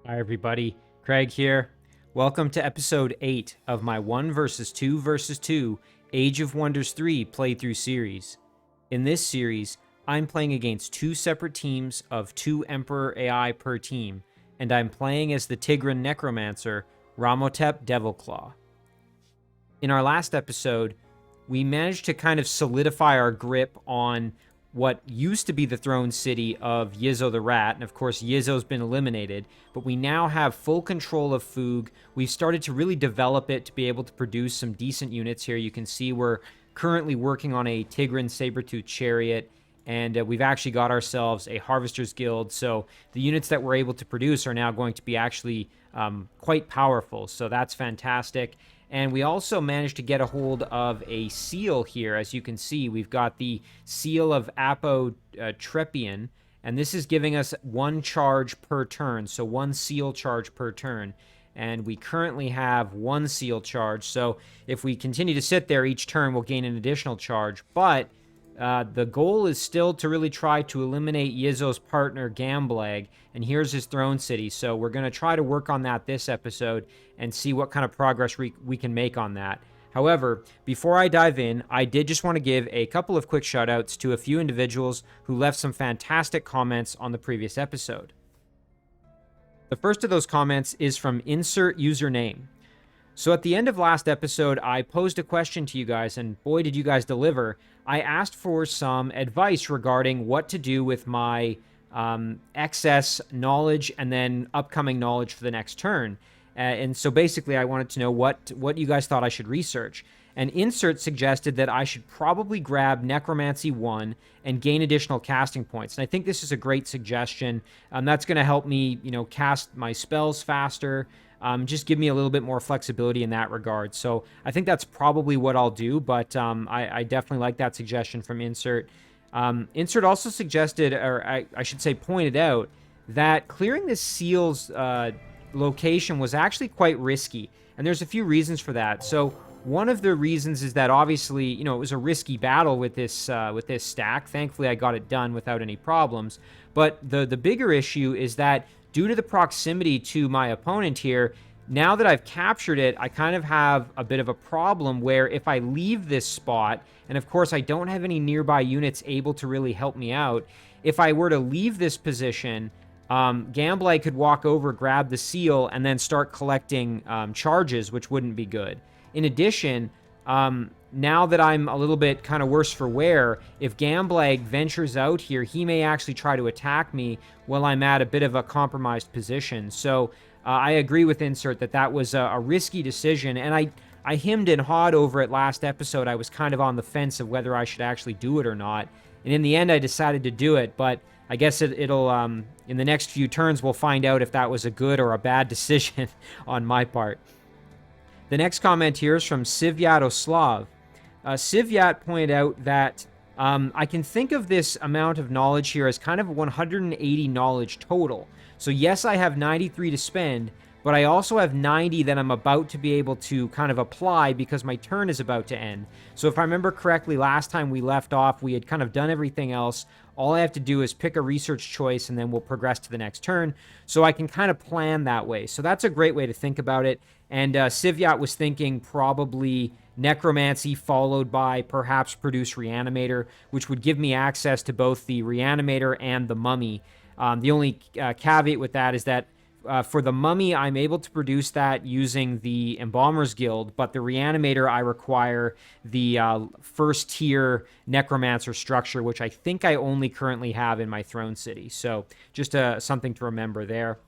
Hi everybody, Craig here. Welcome to episode 8 of my 1 vs 2 vs 2 Age of Wonders 3 playthrough series. In this series, I'm playing against 2 separate teams of 2 Emperor AI per team, and I'm playing as the Tigran Necromancer, Ramhotep Devilclaw. In our last episode, we managed to kind of solidify our grip on what used to be the throne city of Yizzo the Rat, and of course Yizzo's been eliminated, but we now have full control of Foog. We've started to really develop it to be able to produce some decent units here. You can see we're currently working on a Tigran Sabertooth Chariot, and we've actually got ourselves a Harvester's Guild, so the units that we're able to produce are now going to be actually quite powerful, so that's fantastic. And we also managed to get a hold of a seal here. As you can see, we've got the Seal of Apotrepion, and this is giving us 1 charge per turn, so 1 seal charge per turn. And we currently have 1 seal charge, so if we continue to sit there each turn, we'll gain an additional charge. But the goal is still to really try to eliminate Yizzo's partner, Gamblag, and here's his throne city. So we're going to try to work on that this episode and see what kind of progress we can make on that. However, before I dive in, I did just want to give a couple of quick shoutouts to a few individuals who left some fantastic comments on the previous episode. The first of those comments is from Insert Username. So at the end of last episode, I posed a question to you guys, and boy, did you guys deliver. I asked for some advice regarding what to do with my excess knowledge and then upcoming knowledge for the next turn. And so basically, I wanted to know what you guys thought I should research. And Insert suggested that I should probably grab Necromancy 1 and gain additional casting points. And I think this is a great suggestion. That's going to help me, cast my spells faster. Just give me a little bit more flexibility in that regard. So I think that's probably what I'll do, but I definitely like that suggestion from Insert. Insert also suggested, or I should say pointed out, that clearing this seal's location was actually quite risky, and there's a few reasons for that. So one of the reasons is that obviously, it was a risky battle with this stack. Thankfully, I got it done without any problems. But the bigger issue is that due to the proximity to my opponent here, now that I've captured it, I kind of have a bit of a problem where if I leave this spot, and of course I don't have any nearby units able to really help me out, if I were to leave this position, Gamblag could walk over, grab the seal, and then start collecting charges, which wouldn't be good. In addition, now that I'm a little bit kind of worse for wear, if Gamblag ventures out here, he may actually try to attack me while I'm at a bit of a compromised position. So I agree with Insert that was a risky decision, and I hemmed and hawed over it last episode. I was kind of on the fence of whether I should actually do it or not, and in the end I decided to do it, but I guess it'll in the next few turns we'll find out if that was a good or a bad decision on my part. The next comment here is from Sivyat Oslav. Sivyat pointed out that I can think of this amount of knowledge here as kind of 180 knowledge total. So yes, I have 93 to spend, but I also have 90 that I'm about to be able to kind of apply because my turn is about to end. So if I remember correctly, last time we left off, we had kind of done everything else. All I have to do is pick a research choice and then we'll progress to the next turn. So I can kind of plan that way. So that's a great way to think about it. And Sivyat was thinking probably Necromancy followed by perhaps Produce Reanimator, which would give me access to both the Reanimator and the Mummy. The only caveat with that is that for the Mummy, I'm able to produce that using the Embalmer's Guild, but the Reanimator, I require the first tier Necromancer structure, which I think I only currently have in my Throne City. So just something to remember there.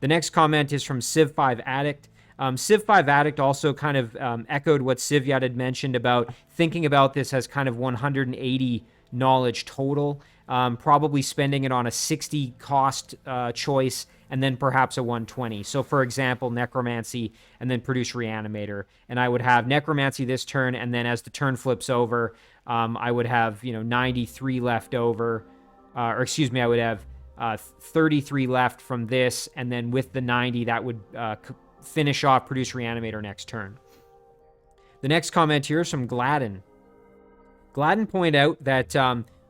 The next comment is from Civ5 Addict. Civ5 Addict also kind of echoed what Sivyat had mentioned about thinking about this as kind of 180 knowledge total, probably spending it on a 60 cost choice and then perhaps a 120. So for example, Necromancy and then Produce Reanimator. And I would have Necromancy this turn, and then as the turn flips over, I would have 93 left over, or excuse me, I would have 33 left from this, and then with the 90, that would finish off Produce Reanimator next turn. The next comment here is from Gladden. Gladden pointed out that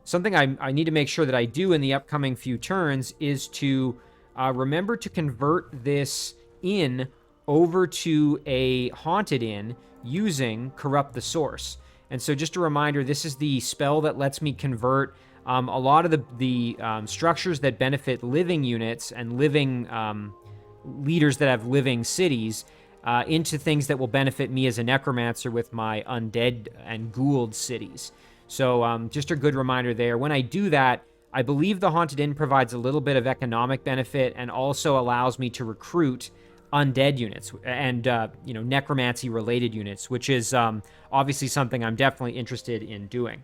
something I need to make sure that I do in the upcoming few turns is to remember to convert this inn over to a haunted inn using Corrupt the Source. And so just a reminder, this is the spell that lets me convert a lot of the structures that benefit living units and living leaders that have living cities into things that will benefit me as a necromancer with my undead and ghouled cities. So just a good reminder there. When I do that, I believe the Haunted Inn provides a little bit of economic benefit and also allows me to recruit undead units and, necromancy-related units, which is obviously something I'm definitely interested in doing.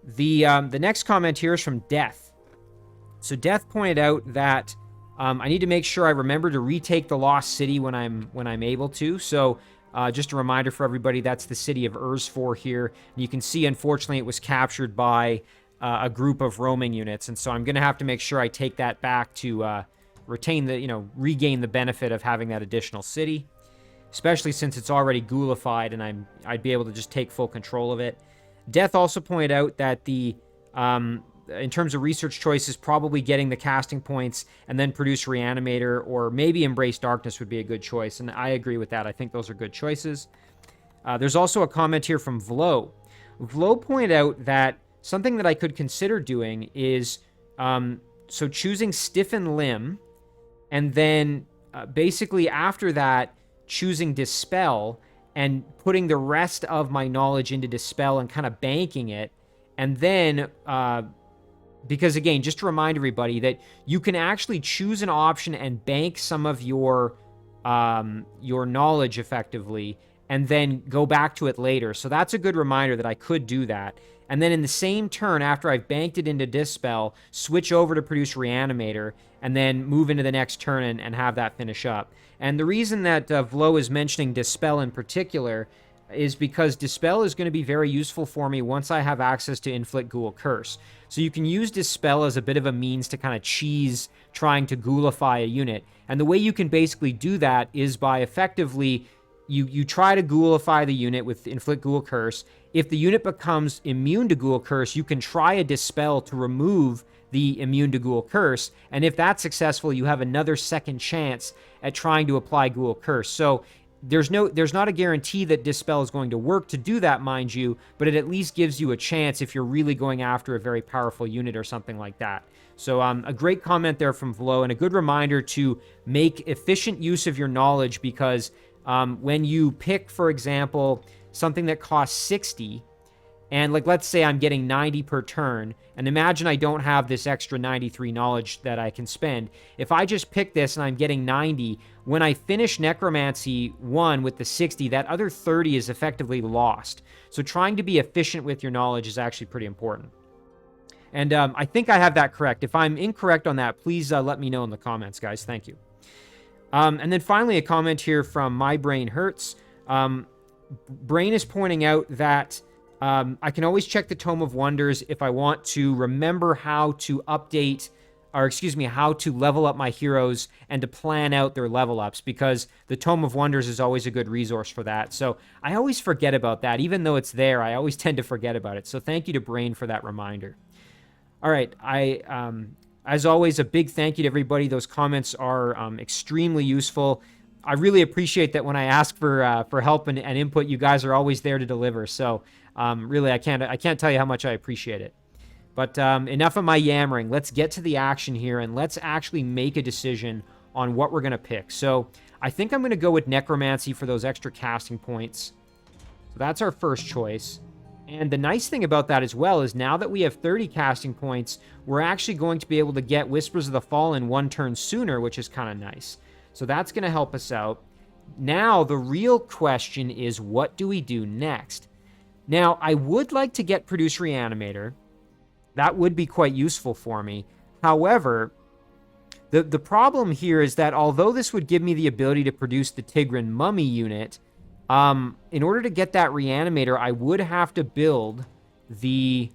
The next comment here is from Death. So Death pointed out that I need to make sure I remember to retake the Lost City when I'm able to. So just a reminder for everybody, that's the city of Ursfor here. And you can see, unfortunately, it was captured by a group of roaming units, and so I'm going to have to make sure I take that back to regain the benefit of having that additional city, especially since it's already ghoulified and I'd be able to just take full control of it. Death also pointed out that in terms of research choices, probably getting the casting points and then produce Reanimator or maybe Embrace Darkness would be a good choice, and I agree with that. I think those are good choices. There's also a comment here from Vlo. Vlo pointed out that something that I could consider doing is so choosing Stiffen Limb, and then basically after that choosing Dispel and putting the rest of my knowledge into Dispel and kind of banking it. And then, because again, just to remind everybody that you can actually choose an option and bank some of your knowledge effectively, and then go back to it later. So that's a good reminder that I could do that. And then in the same turn, after I've banked it into Dispel, switch over to produce Reanimator, and then move into the next turn and have that finish up. And the reason that Vlo is mentioning Dispel in particular is because Dispel is going to be very useful for me once I have access to Inflict Ghoul Curse. So you can use Dispel as a bit of a means to kind of cheese trying to ghoulify a unit. And the way you can basically do that is by effectively you try to ghoulify the unit with Inflict Ghoul Curse. If the unit becomes immune to Ghoul Curse, you can try a Dispel to remove the immune to Ghoul Curse, and if that's successful, you have another second chance at trying to apply Ghoul Curse. So there's not a guarantee that Dispel is going to work to do that, mind you, but it at least gives you a chance if you're really going after a very powerful unit or something like that. So a great comment there from Vlo, and a good reminder to make efficient use of your knowledge, because when you pick, for example, something that costs 60, and let's say I'm getting 90 per turn, and imagine I don't have this extra 93 knowledge that I can spend. If I just pick this and I'm getting 90, when I finish Necromancy 1 with the 60, that other 30 is effectively lost. So trying to be efficient with your knowledge is actually pretty important. And I think I have that correct. If I'm incorrect on that, please let me know in the comments, guys. Thank you. And then finally, a comment here from My Brain Hurts. Brain is pointing out that I can always check the Tome of Wonders if I want to remember how to update, or excuse me, how to level up my heroes and to plan out their level ups, because the Tome of Wonders is always a good resource for that. So I always forget about that. Even though it's there, I always tend to forget about it. So thank you to Brain for that reminder. All right, as always, a big thank you to everybody. Those comments are extremely useful. I really appreciate that when I ask for help and input, you guys are always there to deliver. So really, I can't tell you how much I appreciate it. But enough of my yammering. Let's get to the action here, and let's actually make a decision on what we're going to pick. So I think I'm going to go with Necromancy for those extra casting points. So that's our first choice. And the nice thing about that as well is now that we have 30 casting points, we're actually going to be able to get Whispers of the Fallen one turn sooner, which is kind of nice. So that's going to help us out. Now, the real question is, what do we do next? Now, I would like to get Produce Reanimator. That would be quite useful for me. However, the problem here is that although this would give me the ability to produce the Tigran Mummy unit, in order to get that Reanimator, I would have to build the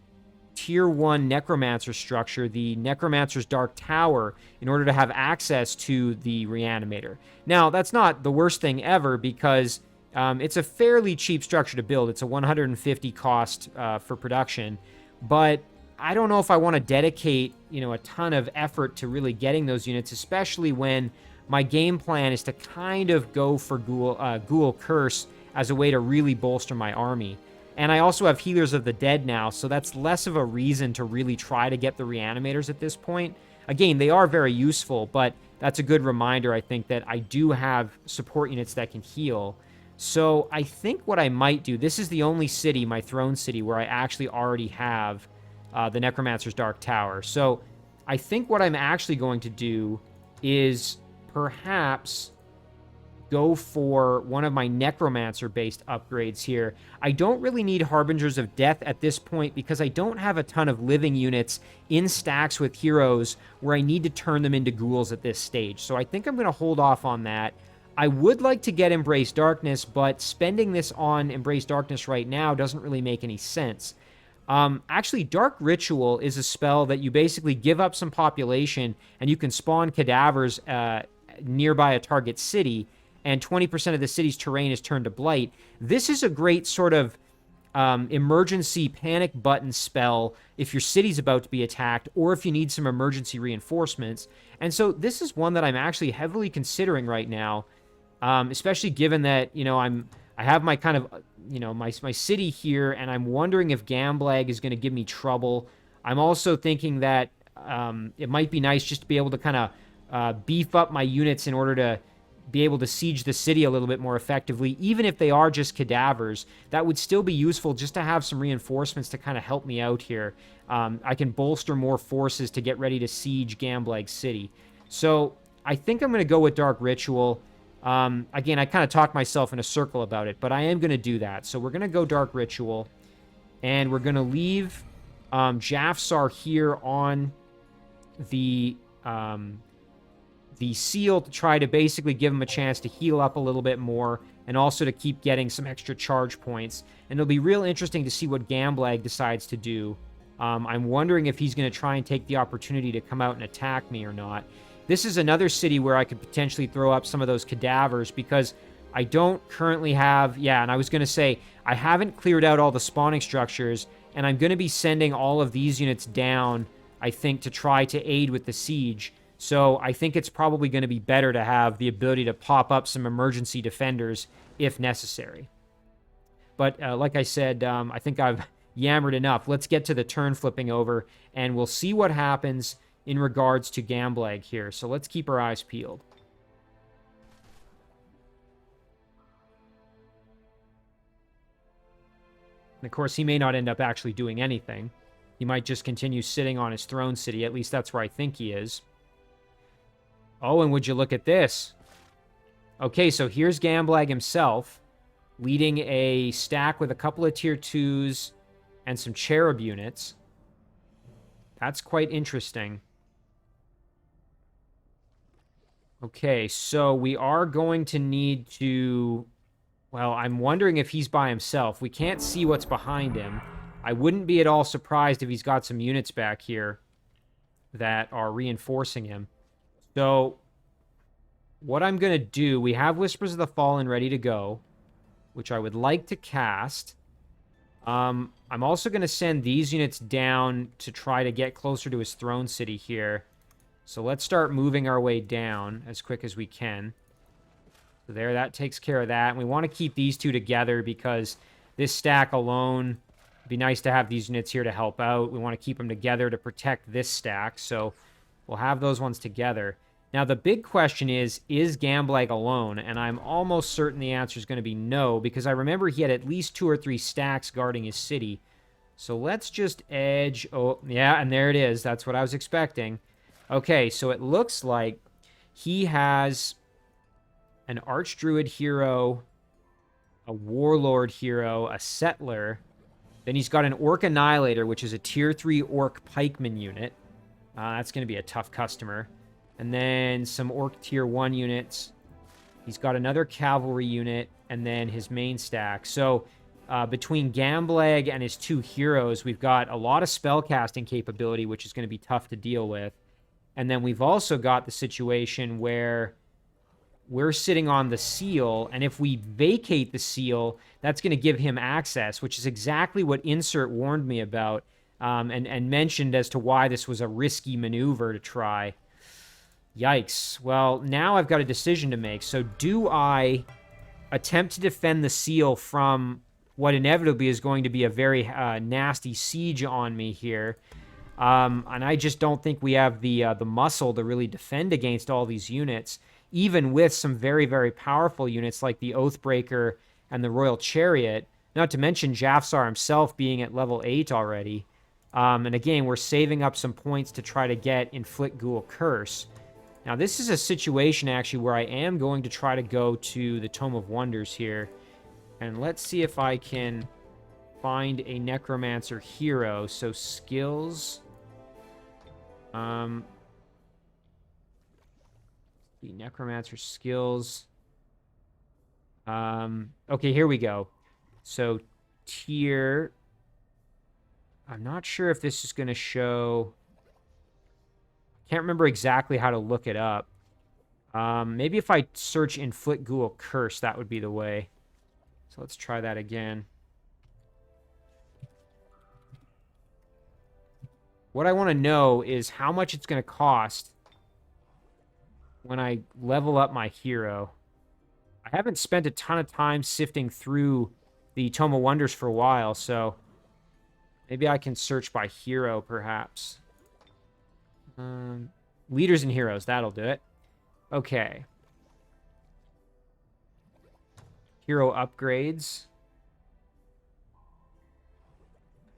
Tier 1 Necromancer structure, the Necromancer's Dark Tower, in order to have access to the Reanimator. Now, that's not the worst thing ever, because it's a fairly cheap structure to build. It's a 150 cost for production, but I don't know if I want to dedicate, a ton of effort to really getting those units, especially when my game plan is to kind of go for Ghoul Curse as a way to really bolster my army. And I also have Healers of the Dead now, so that's less of a reason to really try to get the Reanimators at this point. Again, they are very useful, but that's a good reminder, I think, that I do have support units that can heal. So I think what I might do, this is the only city, my throne city, where I actually already have the Necromancer's Dark Tower. So I think what I'm actually going to do is perhaps go for one of my Necromancer-based upgrades here. I don't really need Harbingers of Death at this point because I don't have a ton of living units in stacks with heroes where I need to turn them into ghouls at this stage. So I think I'm going to hold off on that. I would like to get Embrace Darkness, but spending this on Embrace Darkness right now doesn't really make any sense. Actually, Dark Ritual is a spell that you basically give up some population and you can spawn cadavers nearby a target city, and 20% of the city's terrain is turned to blight. This is a great sort of emergency panic button spell if your city's about to be attacked or if you need some emergency reinforcements. And so this is one that I'm actually heavily considering right now, especially given that, I have my kind of, my city here, and I'm wondering if Gamblag is going to give me trouble. I'm also thinking that it might be nice just to be able to kind of beef up my units in order to be able to siege the city a little bit more effectively, even if they are just cadavers. That would still be useful just to have some reinforcements to kind of help me out here. I can bolster more forces to get ready to siege Gamblag City. So I think I'm going to go with Dark Ritual. Again, I kind of talked myself in a circle about it, but I am going to do that. So we're going to go Dark Ritual, and we're going to leave Jafsar here on the seal to try to basically give him a chance to heal up a little bit more and also to keep getting some extra charge points. And it'll be real interesting to see what Gamblag decides to do. I'm wondering if he's going to try and take the opportunity to come out and attack me or not. This is another city where I could potentially throw up some of those cadavers because I don't currently have... Yeah, and I was going to say, I haven't cleared out all the spawning structures, and I'm going to be sending all of these units down, I think, to try to aid with the siege. So I think it's probably going to be better to have the ability to pop up some emergency defenders if necessary. But like I said, I think I've yammered enough. Let's get to the turn flipping over, and we'll see what happens in regards to Gamblag here. So let's keep our eyes peeled. And of course, he may not end up actually doing anything. He might just continue sitting on his throne city. At least that's where I think he is. Oh, and would you look at this? Okay, so here's Gamblag himself, leading a stack with a couple of tier 2s and some cherub units. That's quite interesting. Okay, so we are going to need to... Well, I'm wondering if he's by himself. We can't see what's behind him. I wouldn't be at all surprised if he's got some units back here that are reinforcing him. So, what I'm going to do, we have Whispers of the Fallen ready to go, which I would like to cast. I'm also going to send these units down to try to get closer to his throne city here. So let's start moving our way down as quick as we can. So there, that takes care of that. And we want to keep these two together because this stack alone, it'd be nice to have these units here to help out. We want to keep them together to protect this stack. So we'll have those ones together. Now, the big question is Gamblag alone? And I'm almost certain the answer is going to be no, because I remember he had at least 2 or 3 stacks guarding his city. So let's just edge... Oh, yeah, and there it is. That's what I was expecting. Okay, so it looks like he has an Archdruid hero, a Warlord hero, a Settler. Then he's got an Orc Annihilator, which is a tier 3 Orc Pikeman unit. That's going to be a tough customer. And then some Orc tier 1 units. He's got another Cavalry unit, and then his main stack. So between Gamblag and his 2 heroes, we've got a lot of spellcasting capability, which is going to be tough to deal with. And then we've also got the situation where we're sitting on the seal, and if we vacate the seal, that's going to give him access, which is exactly what Insert warned me about. and mentioned as to why this was a risky maneuver to try. Yikes. Well, now I've got a decision to make. So do I attempt to defend the seal from what inevitably is going to be a very nasty siege on me here? And I just don't think we have the muscle to really defend against all these units, even with some very, very powerful units like the Oathbreaker and the Royal Chariot, not to mention Jafsar himself being at level 8 already. And again, we're saving up some points to try to get Inflict Ghoul Curse. Now, this is a situation, actually, where I am going to try to go to the Tome of Wonders here. And let's see if I can find a Necromancer hero. So, skills. The Necromancer skills. Okay, here we go. So, tier. I'm not sure if this is going to show. Can't remember exactly how to look it up. Maybe if I search Inflict Ghoul Curse, that would be the way. So let's try that again. What I want to know is how much it's going to cost when I level up my hero. I haven't spent a ton of time sifting through the Tome of Wonders for a while, so maybe I can search by hero, perhaps. Leaders and heroes, that'll do it. Okay. Hero upgrades.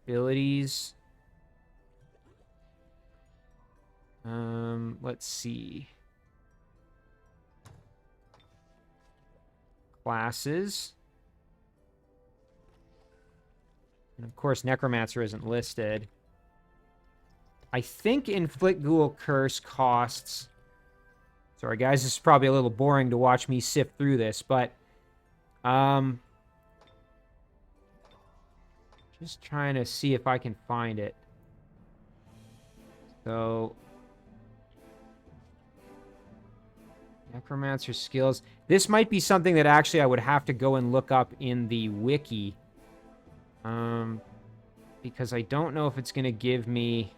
Abilities. Let's see. Classes. And of course, Necromancer isn't listed. I think Inflict Ghoul Curse costs... Sorry, guys, this is probably a little boring to watch me sift through this, but... just trying to see if I can find it. So... Necromancer Skills. This might be something that actually I would have to go and look up in the wiki. Because I don't know if it's going to give me...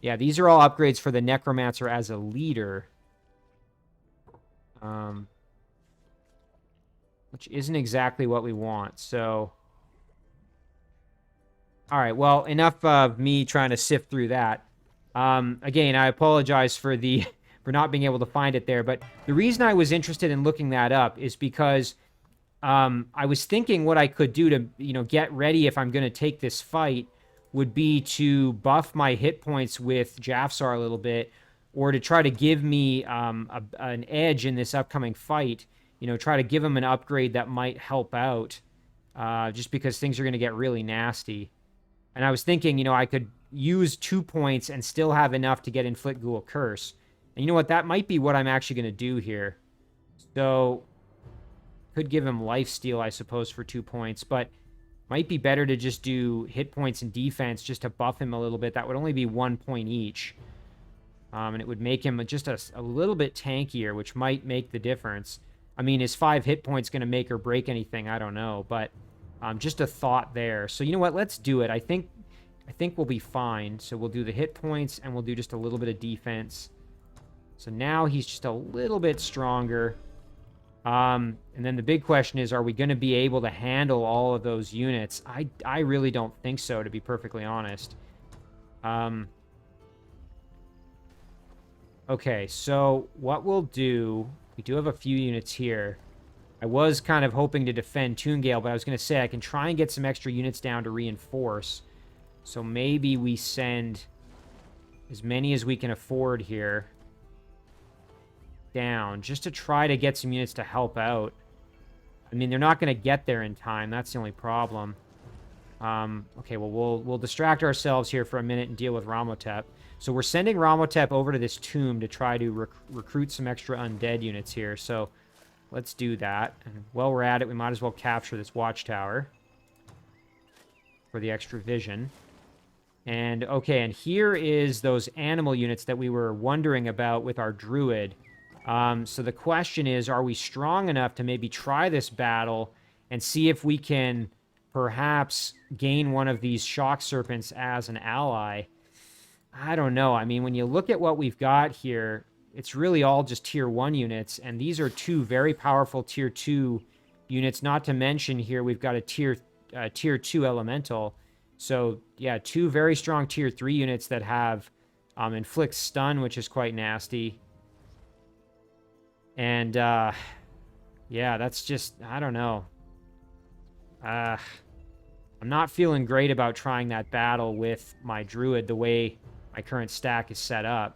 Yeah, these are all upgrades for the Necromancer as a leader. Which isn't exactly what we want, so... Alright, well, enough of me trying to sift through that. Again, I apologize for the... for not being able to find it there, but the reason I was interested in looking that up is because I was thinking what I could do to, get ready if I'm going to take this fight would be to buff my hit points with Jafsar a little bit, or to try to give me an edge in this upcoming fight, try to give him an upgrade that might help out, just because things are going to get really nasty. And I was thinking, I could use 2 points and still have enough to get Inflict Ghoul Curse. And you know what? That might be what I'm actually going to do here. So, could give him lifesteal, I suppose, for 2 points, but might be better to just do hit points and defense just to buff him a little bit. That would only be 1 point each. And it would make him just a little bit tankier, which might make the difference. I mean, is 5 hit points going to make or break anything? I don't know, but just a thought there. So you know what? Let's do it. I think we'll be fine. So we'll do the hit points, and we'll do just a little bit of defense. So now he's just a little bit stronger. And then the big question is, are we going to be able to handle all of those units? I really don't think so, to be perfectly honest. Okay, so what we'll do... We do have a few units here. I was kind of hoping to defend Toongale, but I was going to say I can try and get some extra units down to reinforce. So maybe we send as many as we can afford here down, just to try to get some units to help out. I mean, they're not going to get there in time. That's the only problem. Okay, well, we'll distract ourselves here for a minute and deal with Ramhotep. So we're sending Ramhotep over to this tomb to try to recruit some extra undead units here. So let's do that. And while we're at it, we might as well capture this watchtower for the extra vision. And, okay, and here is those animal units that we were wondering about with our druid. So the question is, are we strong enough to maybe try this battle and see if we can perhaps gain one of these shock serpents as an ally. I don't know. I mean, when you look at what we've got here, it's really all just tier 1 units, and these are 2 very powerful tier 2 units, not to mention here we've got a tier 2 elemental. So, yeah, 2 very strong tier 3 units that have inflict stun, which is quite nasty. And, yeah, that's just, I don't know. I'm not feeling great about trying that battle with my druid the way my current stack is set up.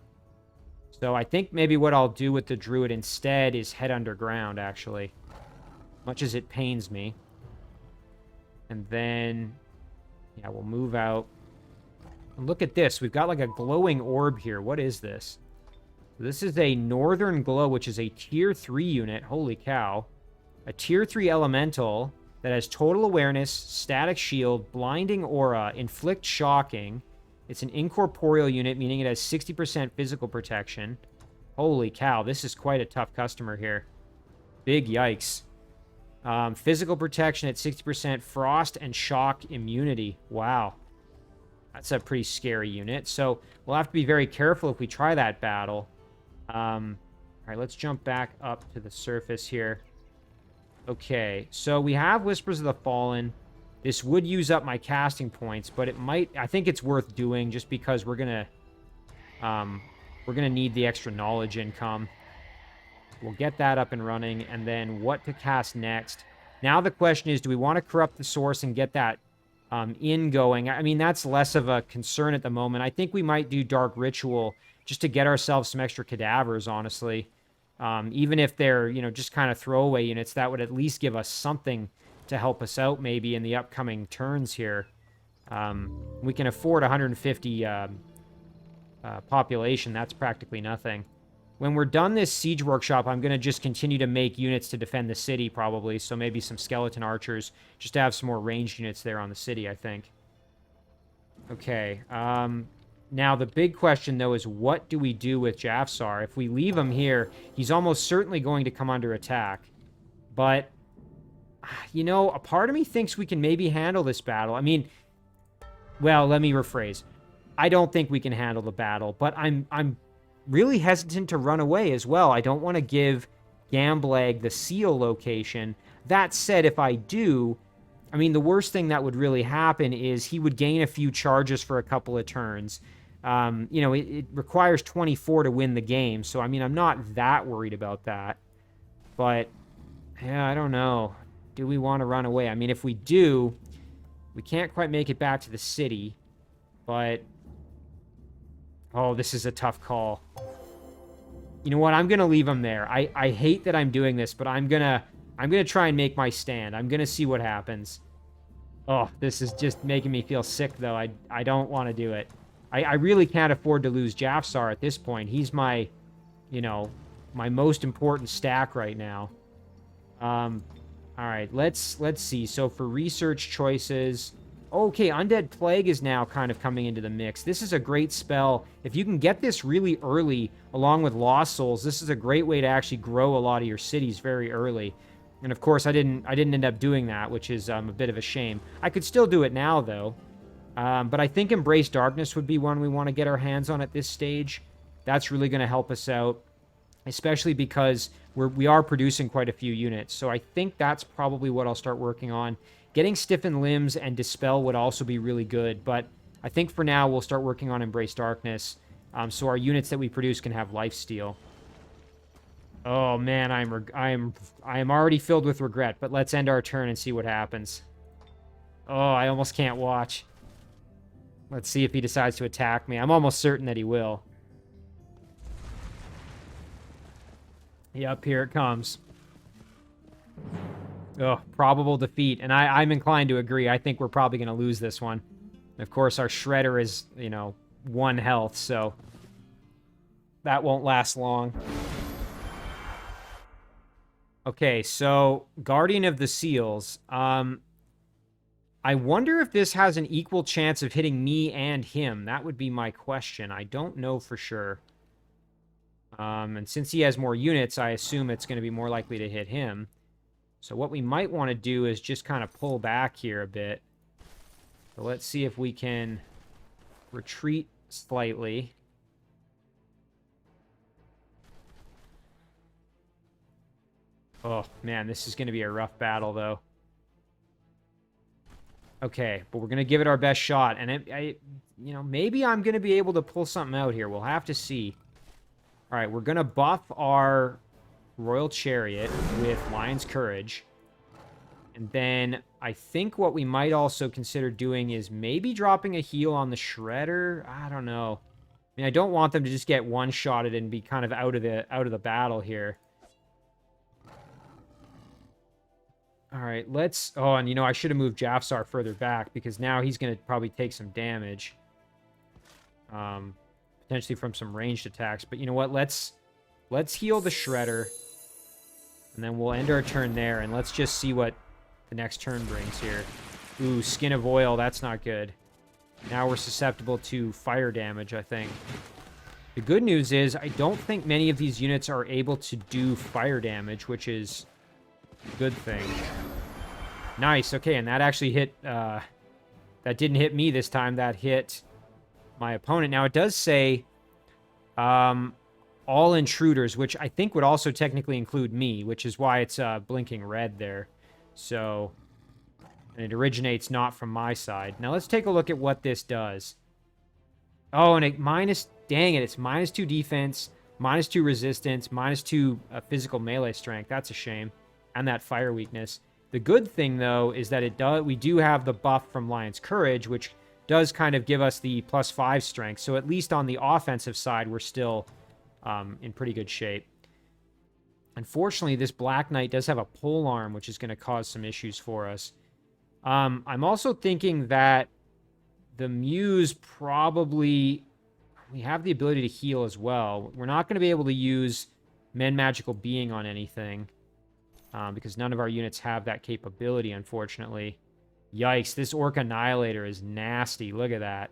So I think maybe what I'll do with the druid instead is head underground, actually. Much as it pains me. And then, yeah, we'll move out. And look at this. We've got like a glowing orb here. What is this? This is a Northern Glow, which is a tier 3 unit. Holy cow. A tier 3 elemental that has total awareness, static shield, blinding aura, inflict shocking. It's an incorporeal unit, meaning it has 60% physical protection. Holy cow, this is quite a tough customer here. Big yikes. Physical protection at 60%, frost and shock immunity. Wow. That's a pretty scary unit. So we'll have to be very careful if we try that battle. All right, let's jump back up to the surface here. Okay, so we have Whispers of the Fallen. This would use up my casting points, but it might... I think it's worth doing just because we're gonna need the extra knowledge income. We'll get that up and running, and then what to cast next. Now the question is, do we want to corrupt the source and get that in going? I mean, that's less of a concern at the moment. I think we might do Dark Ritual just to get ourselves some extra cadavers, honestly. Even if they're, you know, just kind of throwaway units, that would at least give us something to help us out maybe in the upcoming turns here. We can afford 150 population. That's practically nothing. When we're done this siege workshop, I'm going to just continue to make units to defend the city, probably. So maybe some skeleton archers, just to have some more ranged units there on the city, I think. Okay. Now, the big question, though, is what do we do with Jafsar? If we leave him here, he's almost certainly going to come under attack. But, you know, a part of me thinks we can maybe handle this battle. I mean, well, let me rephrase. I don't think we can handle the battle, but I'm really hesitant to run away as well. I don't want to give Gamblag the seal location. That said, if I do, I mean, the worst thing that would really happen is he would gain a few charges for a couple of turns. You know, it requires 24 to win the game, so, I mean, I'm not that worried about that. But, yeah, I don't know. Do we want to run away? I mean, if we do, we can't quite make it back to the city, but... Oh, this is a tough call. You know what? I'm going to leave him there. I hate that I'm doing this, but I'm going to try and make my stand. I'm going to see what happens. Oh, this is just making me feel sick, though. I don't want to do it. I really can't afford to lose Jafsar at this point. He's my, you know, my most important stack right now. All right, let's see. So for research choices... Okay, Undead Plague is now kind of coming into the mix. This is a great spell. If you can get this really early, along with Lost Souls, this is a great way to actually grow a lot of your cities very early. And of course, I didn't end up doing that, which is a bit of a shame. I could still do it now, though. But I think Embrace Darkness would be one we want to get our hands on at this stage. That's really going to help us out, especially because we are producing quite a few units. So I think that's probably what I'll start working on. Getting Stiffened Limbs and Dispel would also be really good, but I think for now we'll start working on Embrace Darkness, so our units that we produce can have Lifesteal. Oh man, I am already filled with regret, but let's end our turn and see what happens. Oh, I almost can't watch. Let's see if he decides to attack me. I'm almost certain that he will. Yep, here it comes. Oh, probable defeat. And I'm inclined to agree. I think we're probably going to lose this one. And of course, our Shredder is, you know, 1 health, so that won't last long. Okay, so Guardian of the Seals. I wonder if this has an equal chance of hitting me and him. That would be my question. I don't know for sure. And since he has more units, I assume it's going to be more likely to hit him. So what we might want to do is just kind of pull back here a bit. So let's see if we can retreat slightly. Oh, man, this is going to be a rough battle, though. Okay, but we're going to give it our best shot. And, you know, maybe I'm going to be able to pull something out here. We'll have to see. All right, we're going to buff our Royal Chariot with Lion's Courage. And then I think what we might also consider doing is maybe dropping a heal on the Shredder. I don't know. I mean, I don't want them to just get one-shotted and be kind of out of the battle here. All right, let's... Oh, and you know, I should have moved Jafsar further back because now he's going to probably take some damage. Potentially from some ranged attacks. But you know what? Let's heal the Shredder. And then we'll end our turn there. And let's just see what the next turn brings here. Ooh, Skin of Oil. That's not good. Now we're susceptible to fire damage, I think. The good news is I don't think many of these units are able to do fire damage, which is a good thing. Nice. Okay, and that actually hit... that didn't hit me this time. That hit my opponent. Now, it does say... all intruders, which I think would also technically include me, which is why it's blinking red there. So, and it originates not from my side. Now let's take a look at what this does. Oh, and it dang it, it's -2 defense, -2 resistance, -2 physical melee strength. That's a shame. And that fire weakness. The good thing, though, is that we do have the buff from Lion's Courage, which does kind of give us the +5 strength. So at least on the offensive side, we're still... in pretty good shape. Unfortunately, this Black Knight does have a pole arm, which is going to cause some issues for us. I'm also thinking that the Muse probably... We have the ability to heal as well. We're not going to be able to use Men Magical Being on anything, because none of our units have that capability, unfortunately. Yikes, this Orc Annihilator is nasty. Look at that.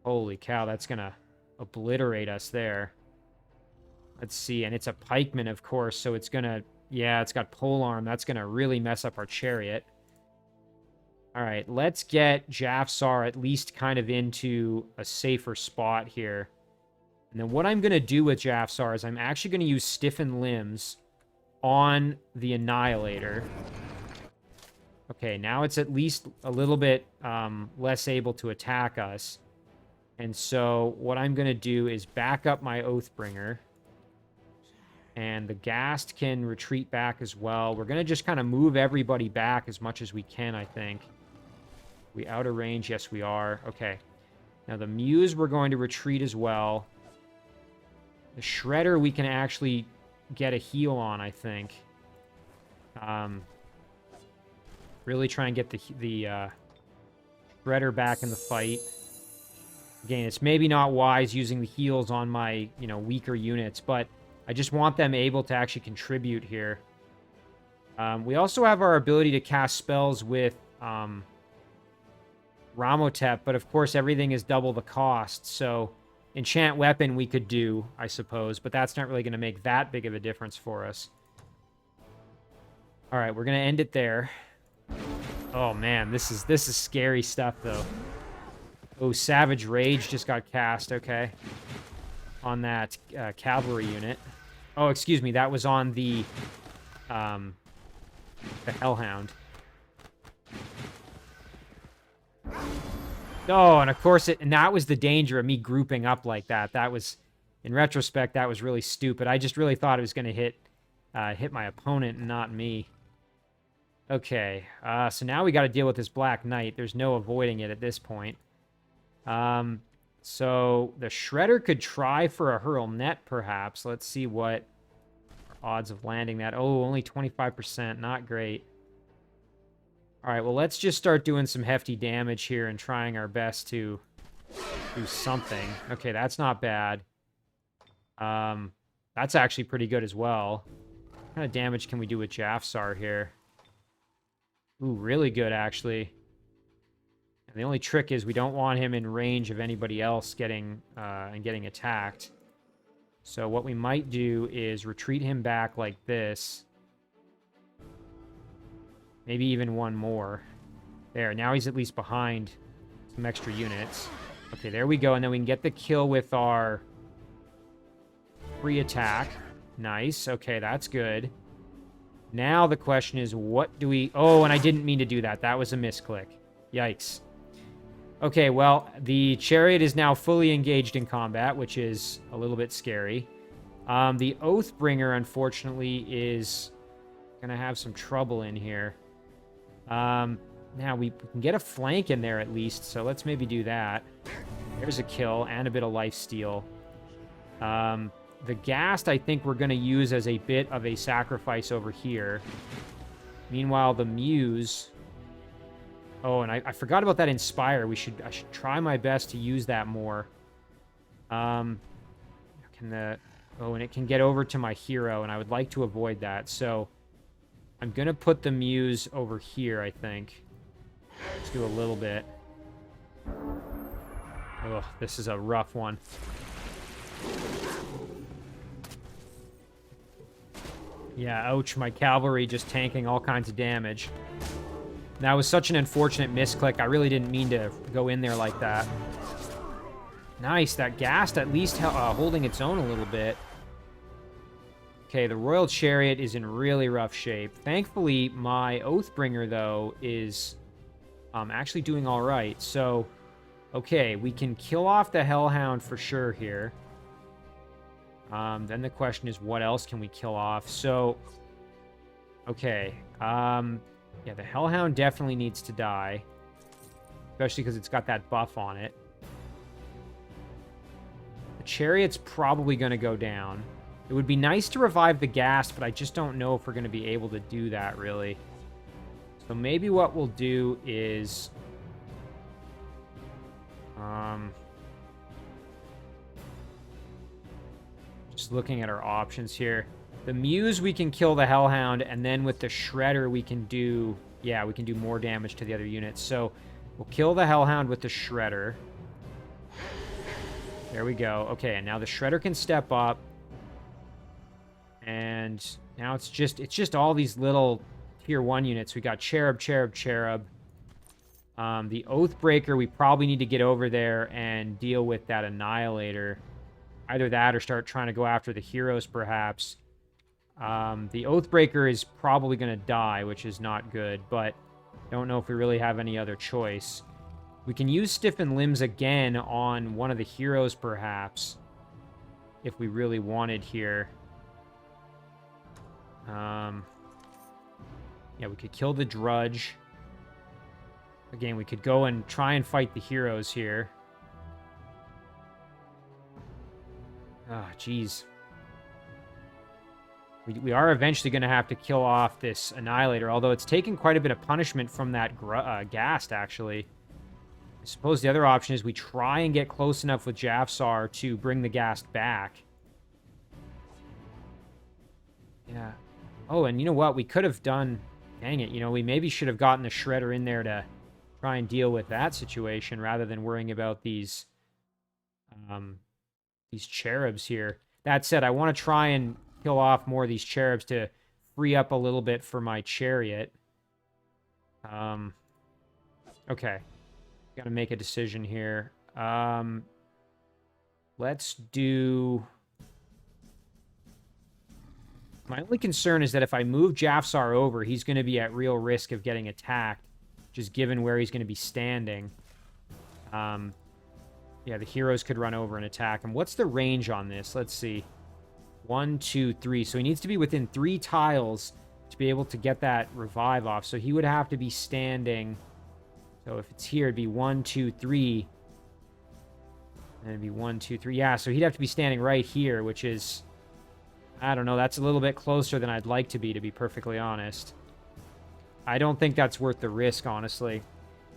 Holy cow, that's going to obliterate us there. Let's see, and it's a pikeman, of course, so it's gonna... Yeah, it's got polearm. That's gonna really mess up our chariot. Alright, let's get Jafsar at least kind of into a safer spot here. And then what I'm gonna do with Jafsar is I'm actually gonna use Stiffen Limbs on the Annihilator. Okay, now it's at least a little bit less able to attack us. And so what I'm gonna do is back up my Oathbringer. And the Ghast can retreat back as well. We're going to just kind of move everybody back as much as we can, I think. We out of range? Yes, we are. Okay. Now, the Muse, we're going to retreat as well. The Shredder, we can actually get a heal on, I think. Really try and get the Shredder back in the fight. Again, it's maybe not wise using the heals on my, you know, weaker units, but... I just want them able to actually contribute here. We also have our ability to cast spells with Ramhotep, but of course everything is double the cost. So Enchant Weapon we could do, I suppose, but that's not really going to make that big of a difference for us. All right, we're going to end it there. Oh man, this is scary stuff though. Oh, Savage Rage just got cast. Okay, on that cavalry unit. Oh, excuse me, that was on the Hellhound. Oh, and of course and that was the danger of me grouping up like that. That was, in retrospect, that was really stupid. I just really thought it was going to hit my opponent and not me. Okay, so now we got to deal with this Black Knight. There's no avoiding it at this point. So the Shredder could try for a Hurl Net, perhaps. Let's see what odds of landing that. Oh, only 25%. Not great. All right, well, let's just start doing some hefty damage here and trying our best to do something. Okay, that's not bad. That's actually pretty good as well. What kind of damage can we do with Jafsar here? Ooh, really good, actually. And the only trick is we don't want him in range of anybody else getting attacked. So what we might do is retreat him back like this. Maybe even one more. There, now he's at least behind some extra units. Okay, there we go. And then we can get the kill with our free attack. Nice. Okay, that's good. Now the question is, what do we... Oh, and I didn't mean to do that. That was a misclick. Yikes. Okay, well, the chariot is now fully engaged in combat, which is a little bit scary. The Oathbringer, unfortunately, is going to have some trouble in here. Now, we can get a flank in there at least, so let's maybe do that. There's a kill and a bit of lifesteal. The Ghast, I think we're going to use as a bit of a sacrifice over here. Meanwhile, the Muse... Oh, and I forgot about that Inspire. I should try my best to use that more. Oh, and it can get over to my hero, and I would like to avoid that. So I'm going to put the Muse over here, I think. Let's do a little bit. Oh, this is a rough one. Yeah, ouch, my cavalry just tanking all kinds of damage. That was such an unfortunate misclick. I really didn't mean to go in there like that. Nice, that Ghast at least holding its own a little bit. Okay, the Royal Chariot is in really rough shape. Thankfully, my Oathbringer, though, is actually doing all right. So, okay, we can kill off the Hellhound for sure here. Then the question is, what else can we kill off? So, okay, yeah, the Hellhound definitely needs to die. Especially because it's got that buff on it. The Chariot's probably going to go down. It would be nice to revive the Ghast, but I just don't know if we're going to be able to do that, really. So maybe what we'll do is... just looking at our options here. The Muse, we can kill the Hellhound, and then with the Shredder, we can do... Yeah, we can do more damage to the other units. So we'll kill the Hellhound with the Shredder. There we go. Okay, and now the Shredder can step up. And now it's just all these little tier 1 units. We got Cherub, Cherub, Cherub. The Oathbreaker, we probably need to get over there and deal with that Annihilator. Either that or start trying to go after the heroes, perhaps. The Oathbreaker is probably going to die, which is not good, but don't know if we really have any other choice. We can use Stiffen Limbs again on one of the heroes, perhaps, if we really wanted here. Yeah, we could kill the Drudge. Again, we could go and try and fight the heroes here. Ah, jeez. We are eventually going to have to kill off this Annihilator, although it's taken quite a bit of punishment from that Ghast, actually. I suppose the other option is we try and get close enough with Jafsar to bring the Ghast back. Yeah. Oh, and you know what? We could have done... Dang it, you know, we maybe should have gotten the Shredder in there to try and deal with that situation rather than worrying about these cherubs here. That said, I want to try and kill off more of these cherubs to free up a little bit for my chariot. Okay. Got to make a decision here. Let's do... My only concern is that if I move Jafsar over, he's going to be at real risk of getting attacked, just given where he's going to be standing. Yeah, the heroes could run over and attack him. What's the range on this? Let's see. 1, 2, 3. So he needs to be within 3 tiles to be able to get that revive off. So he would have to be standing. So if it's here, it'd be 1, 2, 3. And it'd be 1, 2, 3. Yeah, so he'd have to be standing right here, which is... I don't know, that's a little bit closer than I'd like to be perfectly honest. I don't think that's worth the risk, honestly.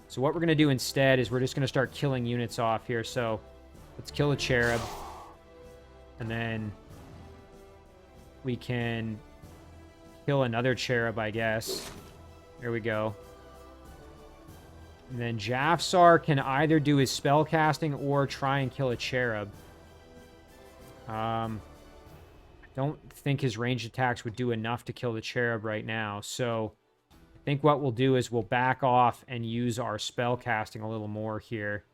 So what we're going to do instead is we're just going to start killing units off here. So let's kill a Cherub. And then we can kill another Cherub, I guess. There we go. And then Jafsar can either do his spell casting or try and kill a Cherub. Don't think his ranged attacks would do enough to kill the Cherub right now, so I I think what we'll do is we'll back off and use our spell casting a little more here.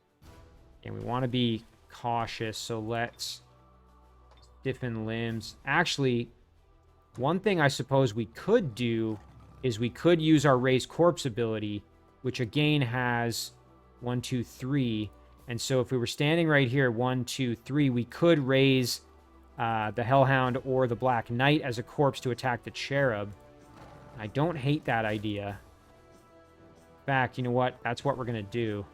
And we want to be cautious, so let's stiffen limbs. Actually, one thing I suppose we could do is we could use our Raise Corpse ability, which again has 1, 2, 3. And so if we were standing right here, 1, 2, 3, we could raise the Hellhound or the Black Knight as a corpse to attack the Cherub. I don't hate that idea. In fact, you know what? That's what we're going to do.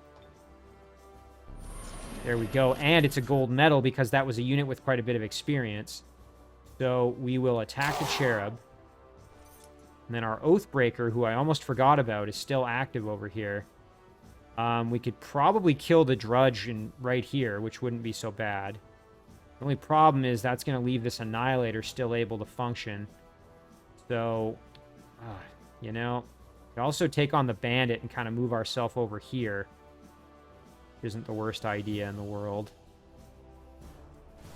There we go. And it's a gold medal because that was a unit with quite a bit of experience. So we will attack the Cherub. And then our Oathbreaker, who I almost forgot about, is still active over here. We could probably kill the Drudge right here, which wouldn't be so bad. The only problem is that's going to leave this Annihilator still able to function. So, you know, we could also take on the Bandit and kind of move ourselves over here. Isn't the worst idea in the world.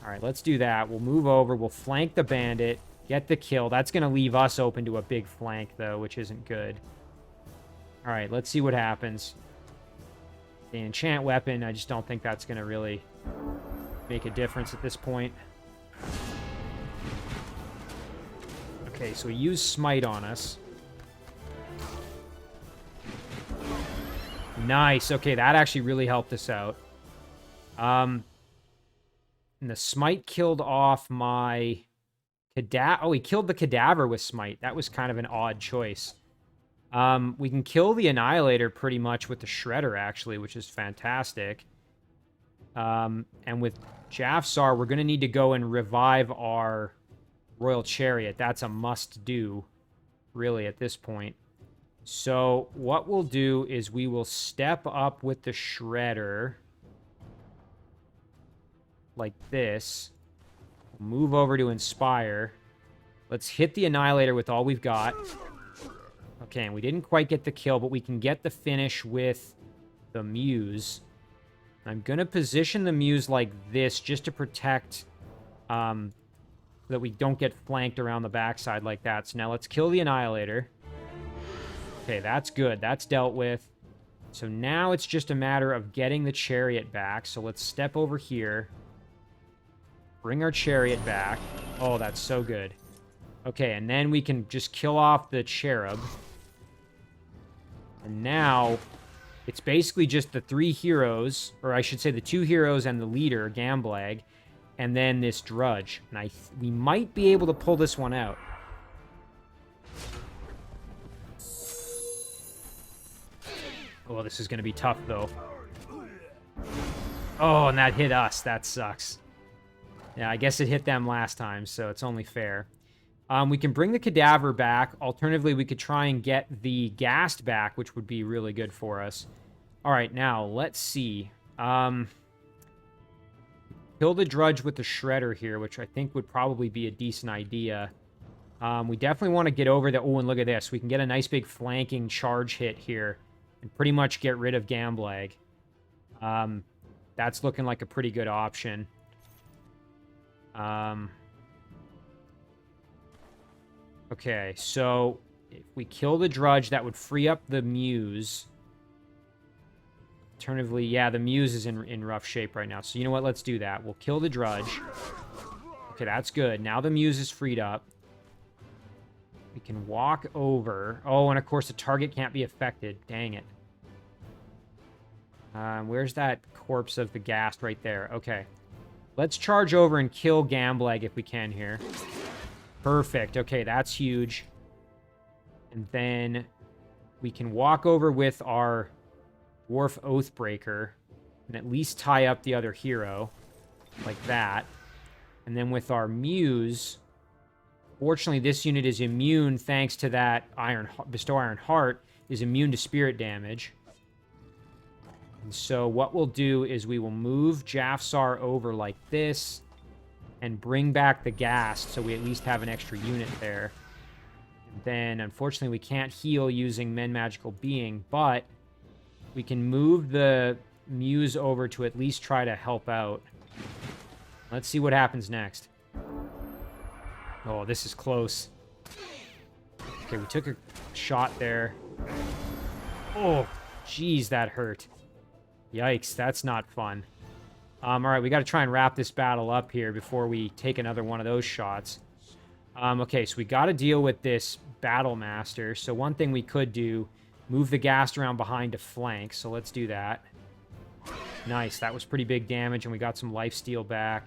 All right, let's do that. We'll move over. We'll flank the Bandit, get the kill. That's going to leave us open to a big flank, though, which isn't good. All right, let's see what happens. The enchant weapon, I just don't think that's going to really make a difference at this point. Okay, so we use Smite on us. Nice. Okay, that actually really helped us out. And the Smite killed off my cadaver. Oh, he killed the Cadaver with Smite. That was kind of an odd choice. We can kill the Annihilator pretty much with the Shredder, actually, which is fantastic. And with Jafsar, we're going to need to go and revive our Royal Chariot. That's a must-do, really, at this point. So what we'll do is we will step up with the Shredder like this. We'll move over to Inspire. Let's hit the Annihilator with all we've got. Okay, and we didn't quite get the kill, but we can get the finish with the Muse. I'm going to position the Muse like this just to protect so that we don't get flanked around the backside like that. So now let's kill the Annihilator. Okay, that's good. That's dealt with. So now it's just a matter of getting the Chariot back. So let's step over here. Bring our Chariot back. Oh, that's so good. Okay, and then we can just kill off the Cherub. And now it's basically just the 3 heroes, or I should say the 2 heroes and the leader, Gamblag, and then this Drudge. And we might be able to pull this one out. Oh, this is going to be tough, though. Oh, and that hit us. That sucks. Yeah, I guess it hit them last time, so it's only fair. We can bring the Cadaver back. Alternatively, we could try and get the Ghast back, which would be really good for us. All right, now, let's see. Kill the Drudge with the Shredder here, which I think would probably be a decent idea. We definitely want to get over the... Oh, and look at this. We can get a nice big flanking charge hit here and pretty much get rid of Gamblag. That's looking like a pretty good option. Okay, so if we kill the Drudge, that would free up the Muse. Alternatively, yeah, the Muse is in rough shape right now. So you know what? Let's do that. We'll kill the Drudge. Okay, that's good. Now the Muse is freed up. We can walk over. Oh, and of course the target can't be affected. Dang it. Where's that corpse of the Ghast right there? Okay. Let's charge over and kill Gamblag if we can here. Perfect. Okay, that's huge. And then we can walk over with our Dwarf Oathbreaker and at least tie up the other hero like that. And then with our Muse, fortunately this unit is immune thanks to that Bestow Iron Heart, is immune to spirit damage. And so what we'll do is we will move Jafsar over like this and bring back the Ghast so we at least have an extra unit there. And then, unfortunately, we can't heal using Men Magical Being, but we can move the Muse over to at least try to help out. Let's see what happens next. Oh, this is close. Okay, we took a shot there. Oh, jeez, that hurt. Yikes, that's not fun. All right, we got to try and wrap this battle up here before we take another one of those shots. Okay, so we got to deal with this Battle Master. So one thing we could do, move the ghast around behind to flank. So let's do that. Nice, that was pretty big damage, and we got some lifesteal back.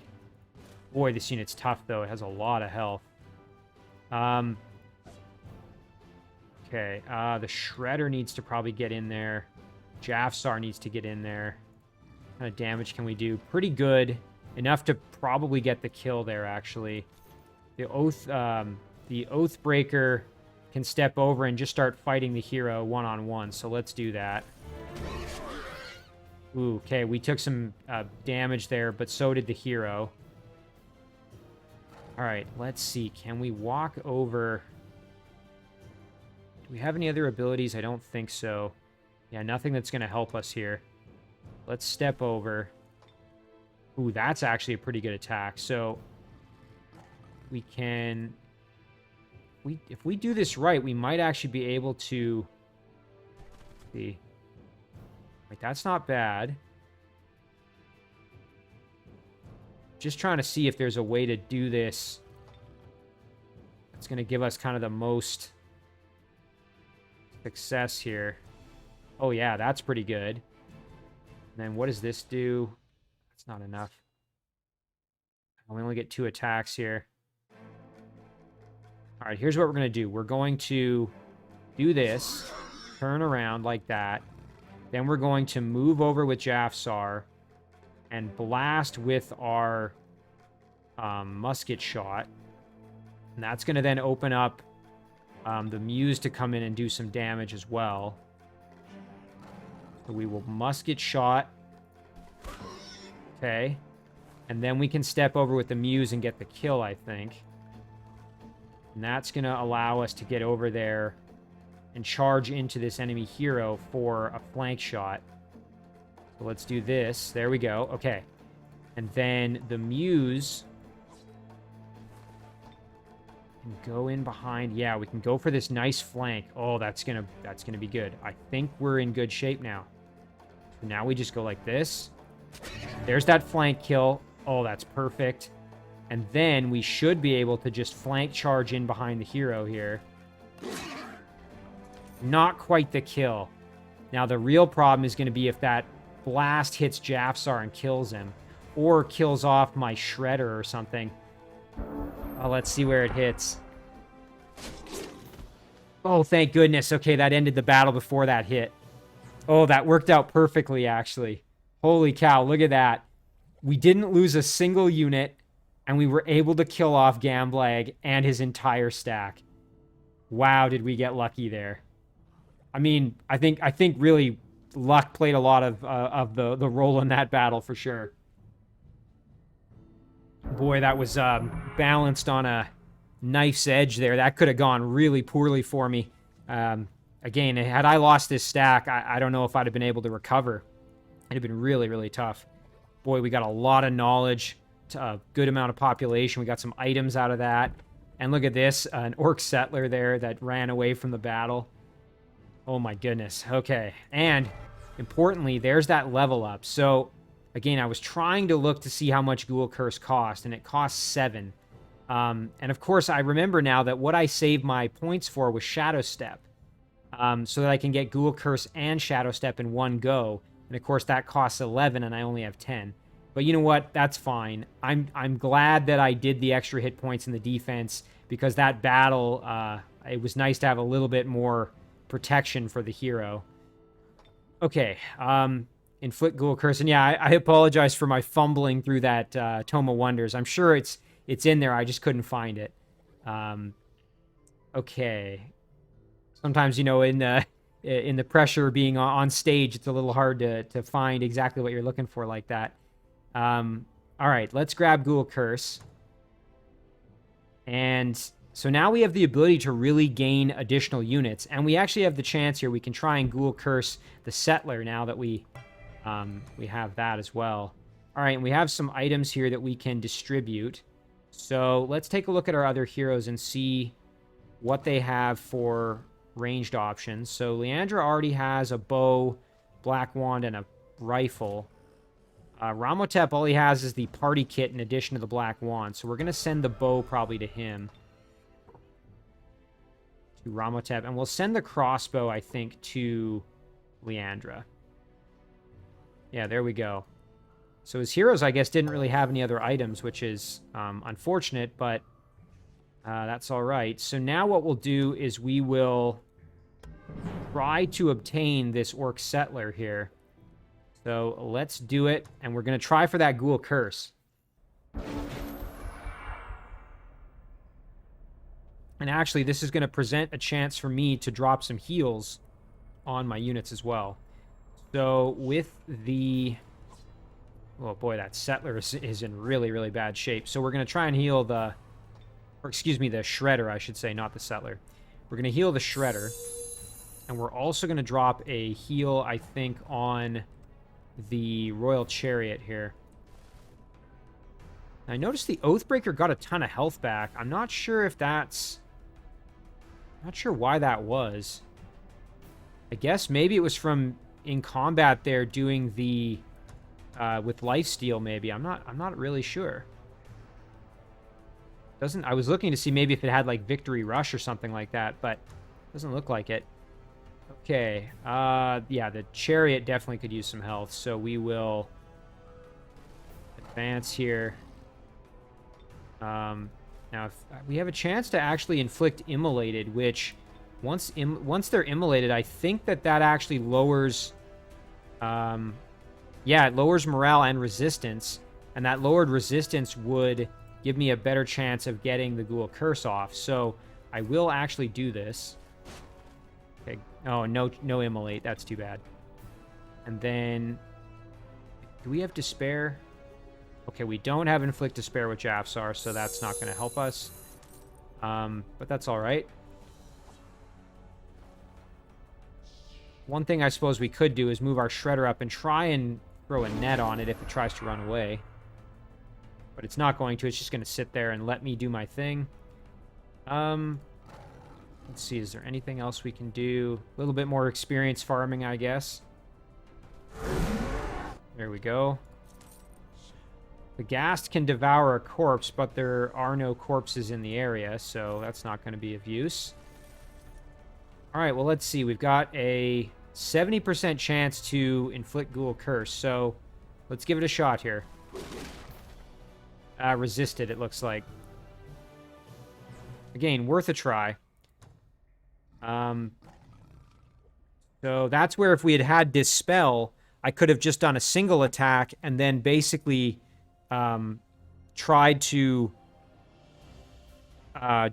Boy, this unit's tough, though. It has a lot of health. Okay, the Shredder needs to probably get in there. Jafsar needs to get in there. What kind of damage can we do? Pretty good. Enough to probably get the kill there, actually. The Oathbreaker can step over and just start fighting the hero one-on-one, so let's do that. Ooh, okay, we took some damage there, but so did the hero. All right, let's see. Can we walk over? Do we have any other abilities? I don't think so. Yeah, nothing that's going to help us here. Let's step over. Ooh, that's actually a pretty good attack. So we can... If we do this right, we might actually be able to... See. Wait, that's not bad. Just trying to see if there's a way to do this that's going to give us kind of the most success here. Oh, yeah, that's pretty good. And then what does this do? That's not enough. We only get 2 attacks here. All right, here's what we're going to do. We're going to do this, turn around like that. Then we're going to move over with Jafsar and blast with our musket shot. And that's going to then open up the Muse to come in and do some damage as well. So we will musket shot. Okay. And then we can step over with the Muse and get the kill, I think. And that's going to allow us to get over there and charge into this enemy hero for a flank shot. So let's do this. There we go. Okay. And then the Muse can go in behind. Yeah, we can go for this nice flank. Oh, that's gonna be good. I think we're in good shape now. So now we just go like this. There's that flank kill. Oh, that's perfect. And then we should be able to just flank charge in behind the hero here. Not quite the kill. Now, the real problem is going to be if that blast hits Jafsar and kills him. Or kills off my Shredder or something. Oh, let's see where it hits. Oh, thank goodness. Okay, that ended the battle before that hit. Oh, that worked out perfectly, actually. Holy cow, look at that. We didn't lose a single unit, and we were able to kill off Gamblag and his entire stack. Wow, did we get lucky there. I mean, I think really luck played a lot of the role in that battle for sure. Boy, that was balanced on a knife's edge there. That could have gone really poorly for me. Again, had I lost this stack, I don't know if I'd have been able to recover. It'd have been really, really tough. Boy, we got a lot of knowledge, a good amount of population. We got some items out of that. And look at this, an orc settler there that ran away from the battle. Oh my goodness. Okay. And importantly, there's that level up. So again, I was trying to look to see how much Ghoul Curse cost, and it costs 7. And of course, I remember now that what I saved my points for was Shadow Step. So that I can get Ghoul Curse and Shadow Step in one go. And of course, that costs 11, and I only have 10. But you know what? That's fine. I'm glad that I did the extra hit points in the defense, because that battle, it was nice to have a little bit more protection for the hero. Okay, inflict Ghoul Curse. And yeah, I apologize for my fumbling through that Tome of Wonders. I'm sure it's in there. I just couldn't find it. Okay. Sometimes, you know, in the pressure being on stage, it's a little hard to find exactly what you're looking for like that. All right, let's grab Ghoul Curse. And so now we have the ability to really gain additional units. And we actually have the chance here. We can try and Ghoul Curse the Settler now that we have that as well. All right, and we have some items here that we can distribute. So let's take a look at our other heroes and see what they have for ranged options. So Leandra already has a bow, black wand, and a rifle. Ramhotep, all he has is the party kit in addition to the black wand. So we're going to send the bow probably to him. To Ramhotep. And we'll send the crossbow, I think, to Leandra. Yeah, there we go. So his heroes, I guess, didn't really have any other items, which is unfortunate, but that's all right. So now what we'll do is we will try to obtain this Orc Settler here. So let's do it, and we're going to try for that Ghoul Curse. And actually, this is going to present a chance for me to drop some heals on my units as well. So with the... Oh boy, that Settler is in really, really bad shape. So we're going to try and heal the... Or excuse me, the Shredder, I should say, not the Settler. We're going to heal the Shredder. And we're also going to drop a heal, I think, on the Royal Chariot here. I noticed the Oathbreaker got a ton of health back. I'm not sure if that's... Not sure why that was. I guess maybe it was from in combat there doing the... with lifesteal, maybe. I'm not really sure. I was looking to see maybe if it had like Victory Rush or something like that, but doesn't look like it. Okay. Yeah, the Chariot definitely could use some health, so we will advance here. Now, if we have a chance to actually inflict Immolated, which once they're immolated, I think that actually lowers... yeah, it lowers morale and resistance, and that lowered resistance would give me a better chance of getting the Ghoul Curse off. So I will actually do this. Okay. Oh, no Immolate. That's too bad. And then, do we have Despair? Okay, we don't have Inflict Despair with Jafsar, so that's not going to help us. But that's all right. One thing I suppose we could do is move our Shredder up and try and throw a net on it if it tries to run away. But it's not going to. It's just going to sit there and let me do my thing. Let's see. Is there anything else we can do? A little bit more experience farming, I guess. There we go. The Ghast can devour a corpse, but there are no corpses in the area, so that's not going to be of use. All right, well, let's see. We've got a 70% chance to inflict Ghoul Curse, so let's give it a shot here. Resisted, it looks like. Again, worth a try. So that's where if we had Dispel, I could have just done a single attack and then basically tried to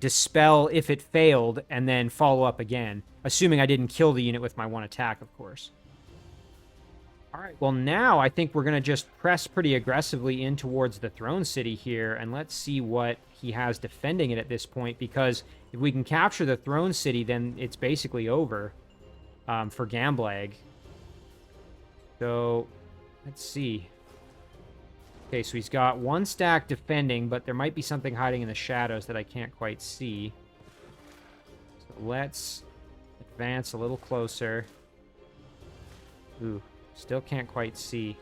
Dispel if it failed and then follow up again. Assuming I didn't kill the unit with my one attack, of course. All right, well, now I think we're going to just press pretty aggressively in towards the Throne City here, and let's see what he has defending it at this point, because if we can capture the Throne City, then it's basically over for Gamblag. So, let's see. Okay, so he's got one stack defending, but there might be something hiding in the shadows that I can't quite see. So let's advance a little closer. Ooh, still can't quite see.